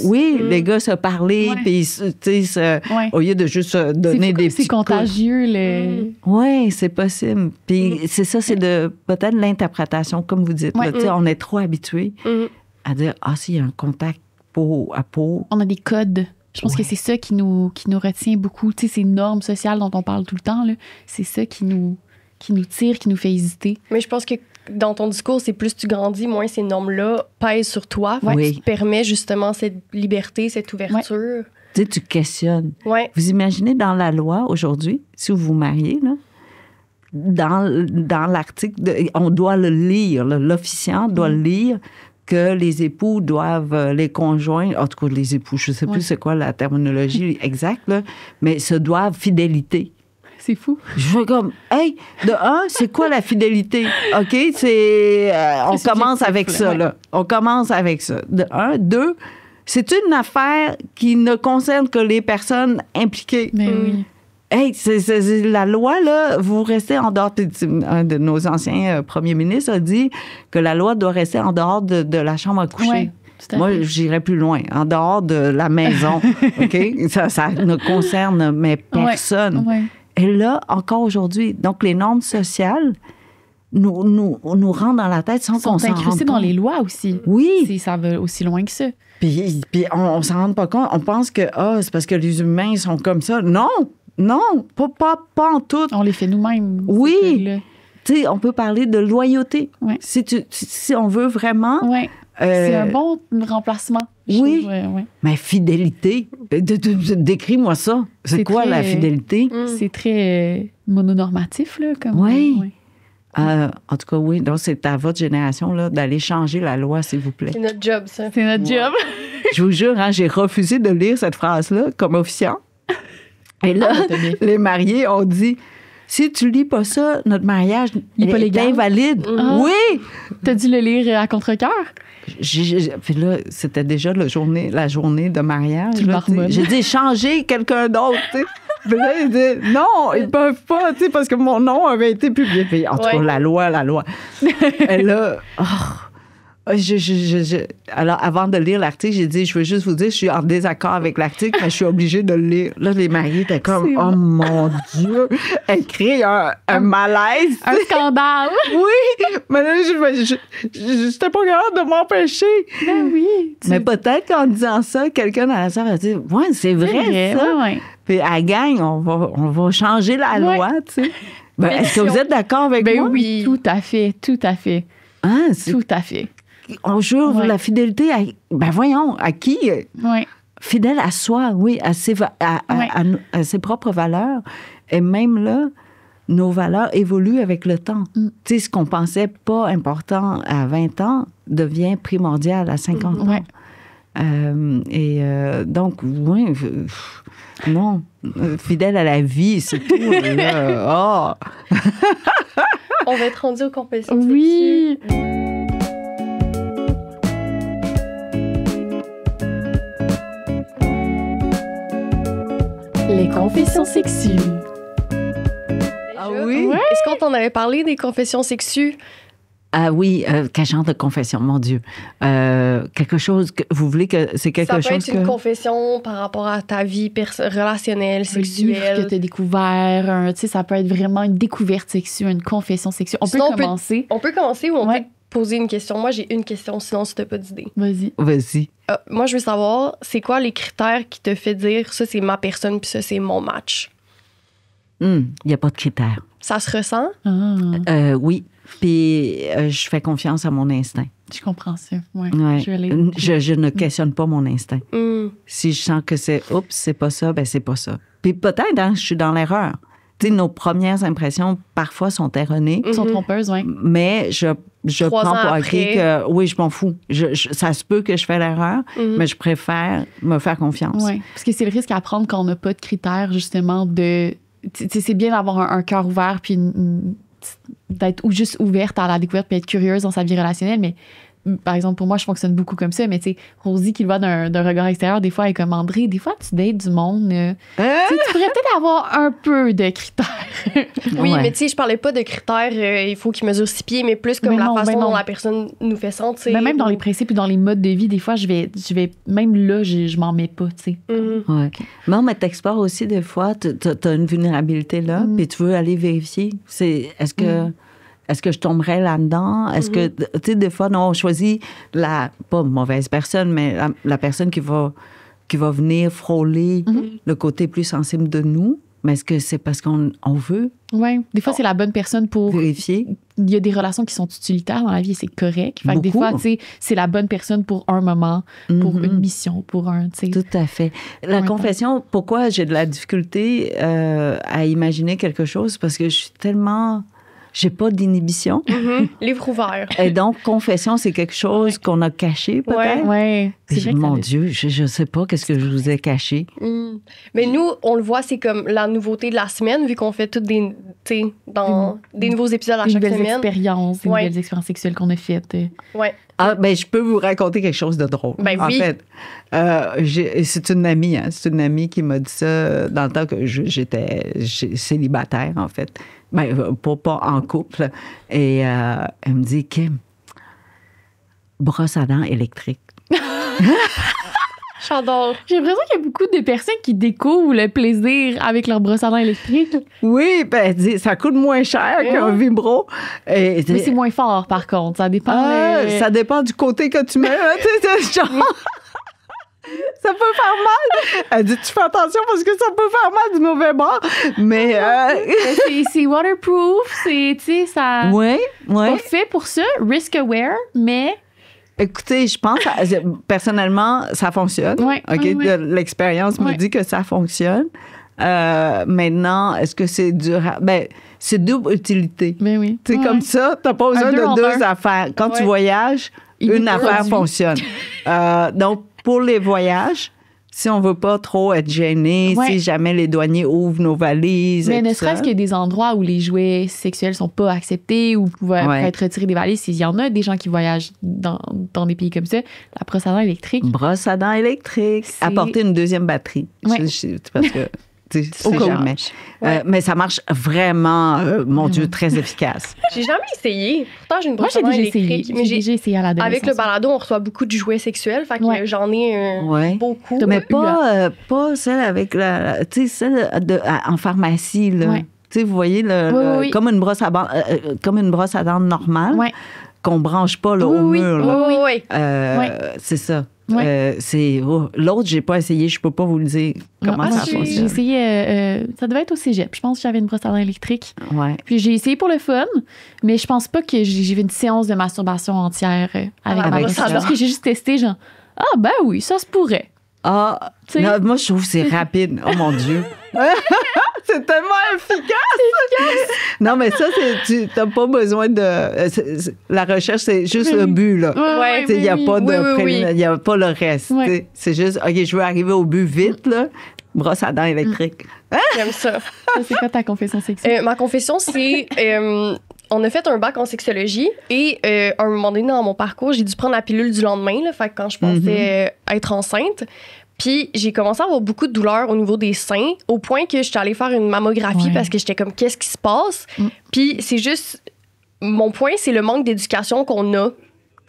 les gars se parler, Ouais. puis, tu sais, Ouais. au lieu de juste se donner des petits C'est contagieux, le... oui, c'est possible. Puis c'est ça, c'est de peut-être l'interprétation, comme vous dites. Ouais. Là, tu sais, on est trop habitué Mhm. à dire, s'il y a un contact peau à peau. On a des codes. Je pense que c'est ça qui nous retient beaucoup. Tu sais, ces normes sociales dont on parle tout le temps, là, c'est ça qui nous tire, qui nous fait hésiter. Mais je pense que dans ton discours, c'est plus tu grandis, moins ces normes-là pèsent sur toi. Fait que Oui. qui te permet justement cette liberté, cette ouverture. Tu sais, tu questionnes. Ouais. Vous imaginez dans la loi aujourd'hui, si vous vous mariez, là, dans l'article, on doit le lire, l'officiant doit le lire, que les époux doivent, les conjoints, en tout cas les époux, je ne sais plus c'est quoi la terminologie exacte, là, mais se doivent fidélité. C'est fou. Je fais comme, hey, de un, c'est quoi la fidélité? OK, c'est. On C'est commence subjectif, avec là, ça, ouais. là. On commence avec ça. De un. Deux, c'est une affaire qui ne concerne que les personnes impliquées. Mais oui. Hey, c'est la loi, là, vous restez en dehors. Un de nos anciens premiers ministres a dit que la loi doit rester en dehors de la chambre à coucher. Ouais, tout à Moi, fait. j'irais plus loin, en dehors de la maison. OK? Ça ne concerne mais personne. Ouais. Et là, encore aujourd'hui, donc les normes sociales nous rentrent dans la tête sans Ils sont qu'on s'en rende incrustés dans compte. les lois aussi. Oui. Ça va aussi loin que ça. Puis on s'en rend pas compte. On pense que c'est parce que les humains sont comme ça. Non, pas en tout. On les fait nous-mêmes. Oui. ces trucs-là. Tu sais, on peut parler de loyauté. Ouais. Si on veut vraiment... Ouais. C'est un bon remplacement. je oui. trouve, ouais. Mais fidélité, décris-moi ça. C'est C'est quoi très, la fidélité? C'est très mononormatif, là. Comme, Oui. ouais. En tout cas, oui. Donc, c'est à votre génération là, d'aller changer la loi, s'il vous plaît. C'est notre job, ça. C'est notre job. Je vous jure, j'ai refusé de lire cette phrase-là comme officiant. Et là, t'as bien fait. les mariés ont dit... Si tu lis pas ça, notre mariage Il est pas est légal? invalide. Ah. Oui! T'as dû le lire à contre-cœur? Puis là, c'était déjà la journée de mariage. Tu le là, tu sais. marmonnes. J'ai dit, changez quelqu'un d'autre. Tu sais. Puis là, il dit, non, ils peuvent pas, tu sais, parce que mon nom avait été publié. Puis, en tout cas, Ouais. la loi. Et là, alors, avant de lire l'article, j'ai dit, je veux juste vous dire, je suis en désaccord avec l'article, mais je suis obligée de le lire. Là, les mariés étaient comme, C'est oh mon Dieu, elle crée un malaise. Un scandale! Oui, mais là, j'étais pas capable de m'empêcher. Ben oui. Mais peut-être qu'en disant ça, quelqu'un dans la salle va dire, ouais, c'est vrai, ça. Ouais. Puis à la gang, on va changer la Ouais. loi, tu sais. Ben, est-ce que vous êtes d'accord avec Ben moi? oui, tout à fait. Hein, c'est- Tout à fait. on jure Ouais. la fidélité à... Ben voyons, à qui? Ouais. Fidèle à soi, oui, à ses propres valeurs. Et même là, nos valeurs évoluent avec le temps. Mm. Tu sais, ce qu'on pensait pas important à 20 ans devient primordial à 50 ans. Ouais. Donc, oui, non, fidèle à la vie, c'est tout. Là. Oh. On va être rendu aux confessions Oui. Les confessions sexuelles. Ah oui? Ouais. Est-ce qu'on t'en avait parlé des confessions sexuelles? Ah oui, quel genre de confession, mon Dieu. Quelque chose que vous voulez que c'est quelque Ça peut chose être une confession par rapport à ta vie relationnelle, Un livre que sexuelle. tu as découvert, tu sais, ça peut être vraiment une découverte sexuelle, une confession sexuelle. On Sinon, peut commencer. On peut commencer ou on Ouais. peut poser une question. Moi, j'ai une question, sinon, si t'as pas d'idée. Vas-y. Vas-y. Moi, je veux savoir, c'est quoi les critères qui te fait dire ça, c'est ma personne, puis ça, c'est mon match? Il n'y a pas de critères. Ça se ressent? Ah, Oui. Puis je fais confiance à mon instinct. je comprends ça. Ouais. Ouais. Je vais aller. Je ne questionne pas mon instinct. Hum. Si je sens que c'est pas ça, ben c'est pas ça. Puis peut-être, hein, je suis dans l'erreur. Tu sais, nos premières impressions, parfois, sont erronées, Ils sont trompeuses, oui. mais je 3 prends ans pour acquis après. que, oui, je m'en fous. Ça se peut que je fais l'erreur, Mhm. mais je préfère me faire confiance. Oui. Parce que c'est le risque à prendre quand on n'a pas de critères, justement, de. Tu sais, c'est bien d'avoir un cœur ouvert, puis d'être ou juste ouverte à la découverte, puis être curieuse dans sa vie relationnelle, mais. Par exemple, pour moi, je fonctionne beaucoup comme ça, mais tu sais, Rosie qui le voit d'un regard extérieur, des fois, elle est comme André, des fois, tu dates du monde. Hein? Tu sais, tu pourrais peut-être avoir un peu de critères. Oui, Ouais. mais tu sais, je parlais pas de critères, il faut qu'il mesure 6 pieds, mais plus comme Mais la non, façon mais non. dont la personne nous fait sentir. Mais même dans les principes et dans les modes de vie, des fois, je vais même là, je m'en mets pas, tu sais. Mhm. Ouais. Non, mais t'explores aussi des fois, t'as une vulnérabilité là, puis tu veux aller vérifier. Est-ce que je tomberais là-dedans? Est-ce que, tu sais, des fois, non, on choisit pas mauvaise personne, mais la personne qui va venir frôler le côté plus sensible de nous. Mais est-ce que c'est parce qu'on veut Oui. Des fois, c'est la bonne personne pour. vérifier? Il y a des relations qui sont utilitaires dans la vie et c'est correct. Fait que des Beaucoup. fois, tu sais, c'est la bonne personne pour un moment, pour Mhm. une mission, pour un, tu sais. Tout à fait. La Ouais, confession, pourquoi j'ai de la difficulté à imaginer quelque chose? Parce que je suis tellement j'ai pas d'inhibition. Livre ouvert. Et donc, confession, c'est quelque chose qu'on a caché, peut-être. Ouais. Puis, C'est vrai que mon ça- Dieu, je sais pas qu'est-ce que je vous ai caché. Mais nous, on le voit, c'est comme la nouveauté de la semaine, vu qu'on fait toutes des, tu sais, des nouveaux épisodes à Des chaque nouvelles semaine. expériences, des Ouais. nouvelles expériences sexuelles qu'on a faites. Ouais. Ah, ben, je peux vous raconter quelque chose de drôle. Ben en oui. fait, c'est une amie, hein, c'est une amie qui m'a dit ça dans le temps que j'étais célibataire, en fait. Ben, pas en couple. Et elle me dit, Kim, brosse à dents électrique. J'adore. J'ai l'impression qu'il y a beaucoup de personnes qui découvrent le plaisir avec leur brosse à dents électrique. Oui, ben, elle dit, ça coûte moins cher qu'un vibro. Et, Mais c'est moins fort, par contre. Ça dépend. ça dépend du côté que tu mets. Hein, tu sais, c'est genre... Ça peut faire mal. Elle dit, tu fais attention parce que ça peut faire mal du mauvais bord. Mais... C'est waterproof. C'est, tu sais, ça... Oui, oui. Pas fait pour ça. Risk aware, mais... Écoutez, je pense, personnellement, ça fonctionne. Ouais, OK, ouais, ouais. L'expérience me Ouais. dit que ça fonctionne. Maintenant, est-ce que c'est durable? Ben, c'est double utilité. Ben oui. C'est Ouais. comme ça, t'as pas besoin deux en de deux un. affaires. Quand tu Ouais. voyages, Il une nous affaire produit. fonctionne. Donc, pour les voyages, si on veut pas trop être gêné, Ouais. si jamais les douaniers ouvrent nos valises Mais et ne tout serait-ce ça. qu'il y a des endroits où les jouets sexuels sont pas acceptés ou peuvent Ouais. être retirés des valises, il y en a des gens qui voyagent dans des pays comme ça. La brosse à dents électrique, Brosse à dents électrique. C'est- Apporter une deuxième batterie. Ouais. Parce que... Tu sais, Au c'est cas où. jamais. Ouais. Mais ça marche vraiment, mon Dieu, très efficace. J'ai jamais essayé. Pourtant, j'ai une moi brosse j'ai à dents déjà électrique. essayé. Mais J'ai déjà essayé à l'adolescence. avec le balado, on reçoit beaucoup de jouets sexuels. Fait que Ouais. j'en ai Ouais. beaucoup. Mais pas celle avec tu sais, celle en pharmacie, là. Ouais. Tu sais, vous voyez, Oui. comme une brosse à dents normale, Ouais. qu'on branche pas là, au Oui, mur. là. Oui, oui. Ouais. C'est ça. Ouais. L'autre, j'ai pas essayé, je peux pas vous le dire comment Moi, ça j'ai fonctionne. essayé, ça devait être au cégep. Je pense que j'avais une brosse à dents électrique. Ouais. Puis j'ai essayé pour le fun, mais je pense pas que j'ai fait une séance de masturbation entière avec ma avec brosse à ça. dents. Je pense que j'ai juste testé, genre, ah ben oui, ça se pourrait. Ah, Tu sais. non, moi, je trouve que c'est rapide. Oh mon Dieu. C'est tellement efficace. Non, mais ça, tu n'as pas besoin de. La recherche, c'est juste le but, là. Ouais, Il n'y a oui, pas de oui, oui, oui. préliminaire, il n'y a pas le reste. Ouais. tu sais. C'est juste, OK, je veux arriver au but vite, là. Brosse à dents électrique. J'aime ça. C'est quoi ta confession sexuelle? Ma confession, c'est. On a fait un bac en sexologie et à un moment donné dans mon parcours, j'ai dû prendre la pilule du lendemain, là, fait que quand je pensais être enceinte. Puis j'ai commencé à avoir beaucoup de douleurs au niveau des seins, au point que j'étais allée faire une mammographie Ouais. parce que j'étais comme, qu'est-ce qui se passe? Puis c'est juste. Mon point, c'est le manque d'éducation qu'on a.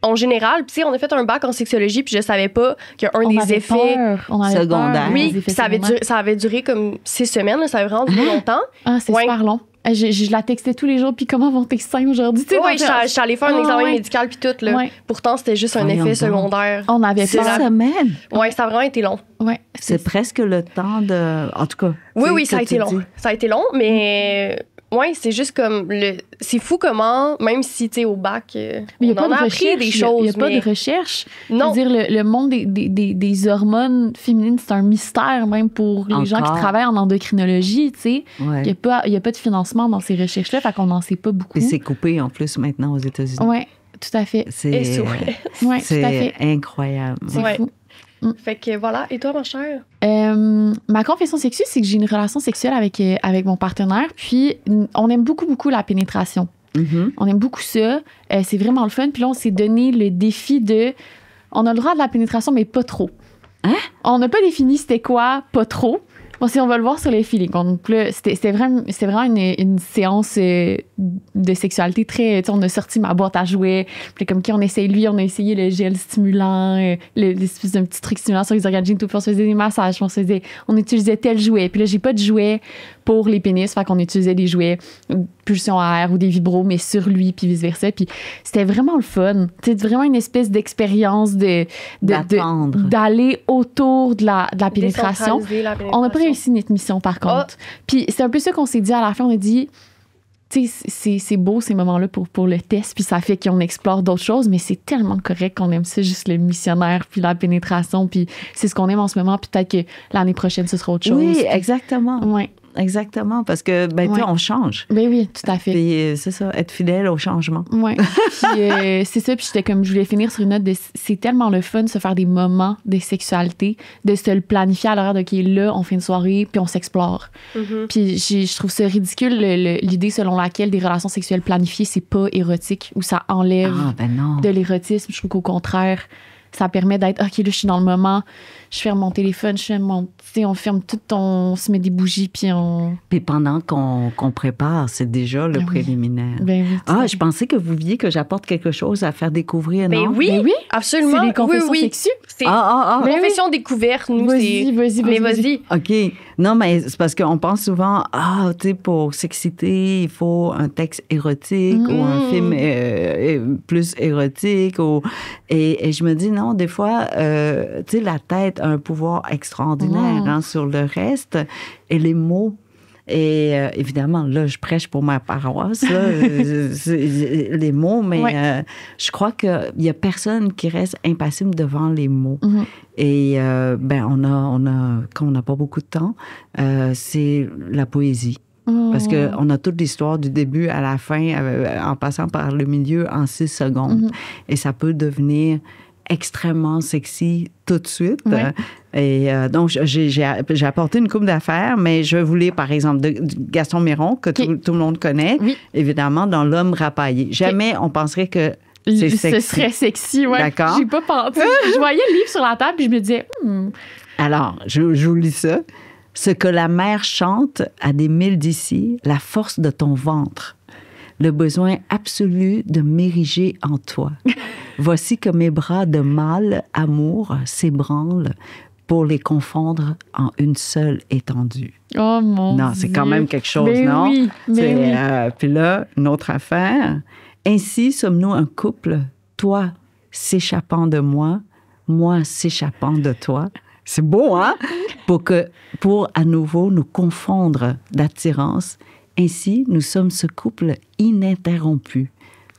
En général, tu sais, on a fait un bac en sexologie, puis je savais pas qu'un On des avait effets. peur. On avait secondaires. peur Oui, des effets ça avait, secondaires. ça avait duré comme 6 semaines, là, ça avait vraiment duré longtemps. Ah, c'est Ouais. super long. Je la textais tous les jours, puis comment vont tes seins aujourd'hui? Tu sais, Oui, donc, je suis allée faire un Ah, examen ouais. médical puis tout. Là. Ouais. Pourtant, c'était juste un Voyons effet donc. secondaire. On avait 6 peur. semaines. Oui, ça a vraiment été long. Ouais, C'est presque le temps de. En tout cas. Oui, tu sais, oui, ça a que été tu long. dis. Ça a été long, mais ouais, c'est juste comme. C'est fou comment, même si, tu sais, au bac, Mais il n'y on a pas en de a appris recherche. des Il choses. n'y a pas mais de recherche. non. Je veux dire, le monde des hormones féminines, c'est un mystère même pour les gens qui Encore. travaillent en endocrinologie. Tu sais. Ouais. Il n'y a pas de financement dans ces recherches-là, fait qu'on n'en sait pas beaucoup. Et c'est coupé en plus maintenant aux États-unis. Oui, tout à fait. C'est SOS. Oui, tout à fait. incroyable. C'est Ouais. fou. Fait que voilà. Et toi, ma chère? Ma confession sexuelle, c'est que j'ai une relation sexuelle avec mon partenaire, puis on aime beaucoup, beaucoup la pénétration. Mhm. On aime beaucoup ça. C'est vraiment le fun. Puis là, on s'est donné le défi de... On a le droit de la pénétration, mais pas trop. Hein? On n'a pas défini c'était quoi, pas trop. Bon, si on va le voir sur les feelings. Donc là, c'était vraiment une séance de sexualité très... Tu sais, on a sorti ma boîte à jouets. Puis comme qui on essaye, lui, on a essayé le gel stimulant, l'espèce d'un petit truc stimulant sur les organes génitaux. Puis on se faisait des massages. Puis on utilisait tel jouet. Puis là, j'ai pas de jouet pour les pénis. Fait qu'on utilisait des jouets pulsion à air ou des vibros, mais sur lui, puis vice-versa. Puis c'était vraiment le fun. C'était vraiment une espèce d'expérience D'attendre. d'aller autour de la pénétration. Décentraliser la On n'a pas pénétration. réussi notre mission, par contre. Puis c'est un peu ça qu'on s'est dit à la fin. On a dit, tu sais, c'est beau ces moments-là pour le test, puis ça fait qu'on explore d'autres choses, mais c'est tellement correct qu'on aime ça, juste le missionnaire, puis la pénétration, puis c'est ce qu'on aime en ce moment. Puis peut-être que l'année prochaine, ce sera autre chose. Oui, Puis- exactement. Ouais. exactement. Parce que, tu sais, on change. Ben oui, tout à fait. Puis c'est ça, être fidèle au changement. Oui. Puis c'est ça. Puis j'étais comme, je voulais finir sur une note de c'est tellement le fun de se faire des moments de sexualité, de se le planifier à l'horaire de OK, là, on fait une soirée, puis on s'explore. Puis je trouve ça ridicule, l'idée selon laquelle des relations sexuelles planifiées, c'est pas érotique ou ça enlève de l'érotisme. Je trouve qu'au contraire, ça permet d'être OK, là, je suis dans le moment, je ferme mon téléphone, on ferme tout, on se met des bougies, puis on. Puis pendant qu'on prépare, c'est déjà le préliminaire. Ben oui, je pensais que vous vouliez que j'apporte quelque chose à faire découvrir, non? Ben oui, absolument. C'est des confessions sexues. C'est confession découverte, nous. Vas-y. Mais vas-y. OK. Non, mais c'est parce qu'on pense souvent, tu sais, pour s'exciter, il faut un texte érotique ou un film plus érotique. Et je me dis, non, des fois, tu sais, la tête a un pouvoir extraordinaire sur le reste et les mots. Et évidemment, là, je prêche pour ma paroisse, là, les mots, mais je crois qu'il n'y a personne qui reste impassible devant les mots. Et quand on n'a pas beaucoup de temps, c'est la poésie. Parce qu'on a toute l'histoire du début à la fin, en passant par le milieu en 6 secondes. Et ça peut devenir extrêmement sexy tout de suite. Et donc, j'ai apporté une couple d'affaires, mais je voulais, par exemple, de Gaston Miron, que tout le monde connaît, évidemment, dans L'homme rapaillé. Jamais on penserait que c'est sexy. Ce serait sexy, oui. D'accord. J'ai pas pensé. Je voyais le livre sur la table, puis je me disais... Alors, je vous lis ça. « Ce que la mer chante à des milles d'ici, la force de ton ventre. Le besoin absolu de m'ériger en toi. Voici que mes bras de mâle amour s'ébranlent pour les confondre en une seule étendue. » Oh mon Dieu! Non, c'est quand même quelque chose, mais non? Oui, mais oui. Puis là, une autre affaire. « Ainsi sommes-nous un couple, toi s'échappant de moi s'échappant de toi. » C'est beau, hein? Pour à nouveau nous confondre d'attirance. Ainsi, nous sommes ce couple ininterrompu,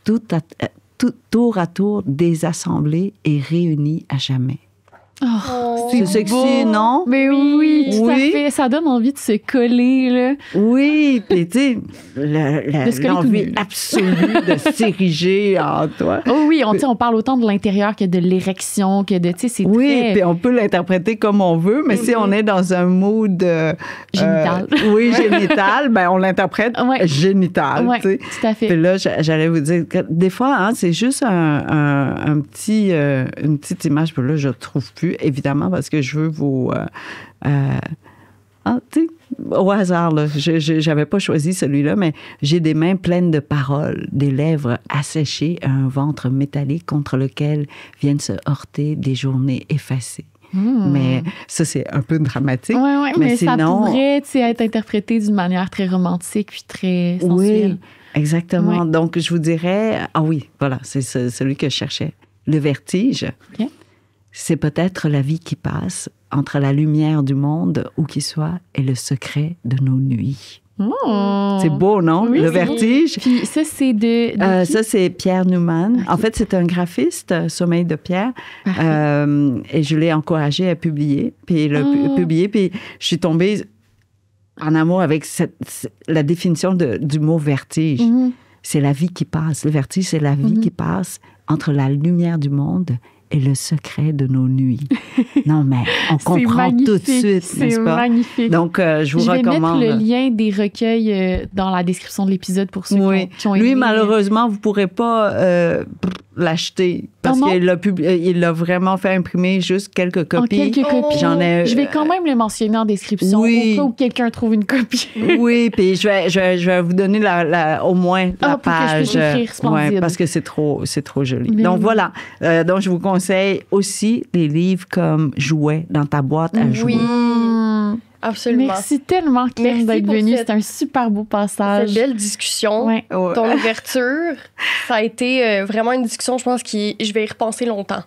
tour à tour désassemblés et réunis à jamais. Oh, c'est sexy, beau. Non? Mais oui, tout à fait. Ça donne envie de se coller, là. Oui, puis tu sais, l'envie absolue de s'ériger en toi. Oh oui, on parle autant de l'intérieur que de l'érection, que de, tu sais, c'est oui, puis on peut l'interpréter comme on veut, mais si on est dans un mood... génital. Oui, génital, ben on l'interprète génital, tu sais. Tout à fait. Puis là, j'allais vous dire que des fois, c'est juste une petite image, puis là, je ne trouve plus, évidemment, parce que je veux vous... tu sais, au hasard, là, je n'avais pas choisi celui-là, mais j'ai des mains pleines de paroles, des lèvres asséchées, un ventre métallique contre lequel viennent se heurter des journées effacées. Mais ça, c'est un peu dramatique. Oui, mais sinon, ça pourrait être interprété d'une manière très romantique puis très sensuelle. Oui, exactement. Donc, je vous dirais... Ah oui, voilà, c'est celui que je cherchais. Le vertige, c'est peut-être la vie qui passe entre la lumière du monde, où qu'il soit, et le secret de nos nuits. Oh. C'est beau, non? Oui, le vertige. Puis ça, c'est de ça, c'est Pierre Newman. Okay. En fait, c'est un graphiste, Sommeil de Pierre. Et je l'ai encouragé à publier. Puis il a publié. Puis je suis tombée en amour avec la définition du mot vertige. C'est la vie qui passe. Le vertige, c'est la vie qui passe entre la lumière du monde et le secret de nos nuits. Non, mais on comprend tout de suite, n'est-ce pas? C'est magnifique. Donc, je vous recommande... Je vais mettre le lien des recueils dans la description de l'épisode pour ceux qui ont aimé. Lui, malheureusement, vous ne pourrez pas l'acheter parce qu'il l'a vraiment fait imprimer juste quelques copies. Quelques copies. Je vais quand même le mentionner en description au cas où quelqu'un trouve une copie. Oui, puis je vais vous donner au moins la page. Parce que c'est trop joli. Mais donc, voilà. Donc, je vous conseille aussi des livres comme Jouets dans ta boîte à jouer. Oui. Absolument. Merci tellement, Claire, d'être venue. C'était un super beau passage. Cette belle discussion. Ton ouverture, ça a été vraiment une discussion, je pense, je vais y repenser longtemps.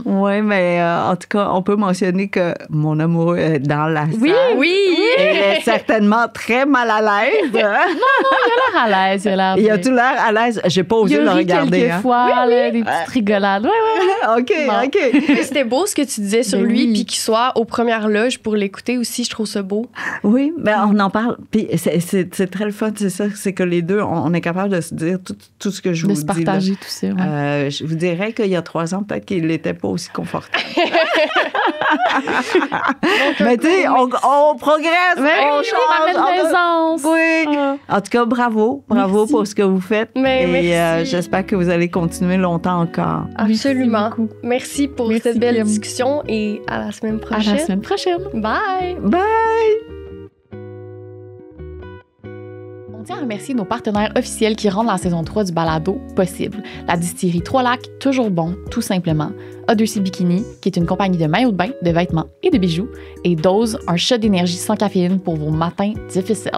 Oui, mais en tout cas, on peut mentionner que mon amoureux est dans la salle. Oui, Elle est certainement très mal à l'aise. Il a l'air à l'aise. Il a tout l'air à l'aise. J'ai pas osé il le a ri regarder. quelques fois, là, des petites rigolades. Ouais. OK, Bon. OK. Mais c'était beau ce que tu disais sur Ben lui, oui. puis qu'il soit aux premières loges pour l'écouter aussi, je trouve ça beau. Oui, ben on en parle. Puis c'est très le fun, c'est ça. C'est que les deux, on est capable de se dire tout ce que je De vous se dis. là. partager tout ça. Ouais. Je vous dirais qu'il y a 3 ans, peut-être qu'il n'était pas aussi confortable. Mais tu sais, on progresse, Ouais, on oui, change. la belle aisance. Oui. Ah. En tout cas, bravo Merci. pour ce que vous faites. Mais Et merci. j'espère que vous allez continuer longtemps encore. Absolument. beaucoup. Merci pour Merci, cette belle Kim. discussion et à la semaine À prochaine. la semaine prochaine. Bye! Bye! On tient à remercier nos partenaires officiels qui rendent la saison 3 du balado possible. La distillerie Trois-Lacs, toujours bon, tout simplement. Odyssey Bikini, qui est une compagnie de maillots de bain, de vêtements et de bijoux. Et Dose, un shot d'énergie sans caféine pour vos matins difficiles.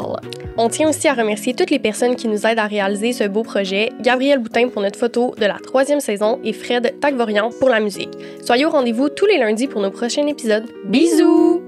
On tient aussi à remercier toutes les personnes qui nous aident à réaliser ce beau projet, Gabriel Boutin pour notre photo de la 3e saison et Fred Tagvorian pour la musique. Soyez au rendez-vous tous les lundis pour nos prochains épisodes. Bisous!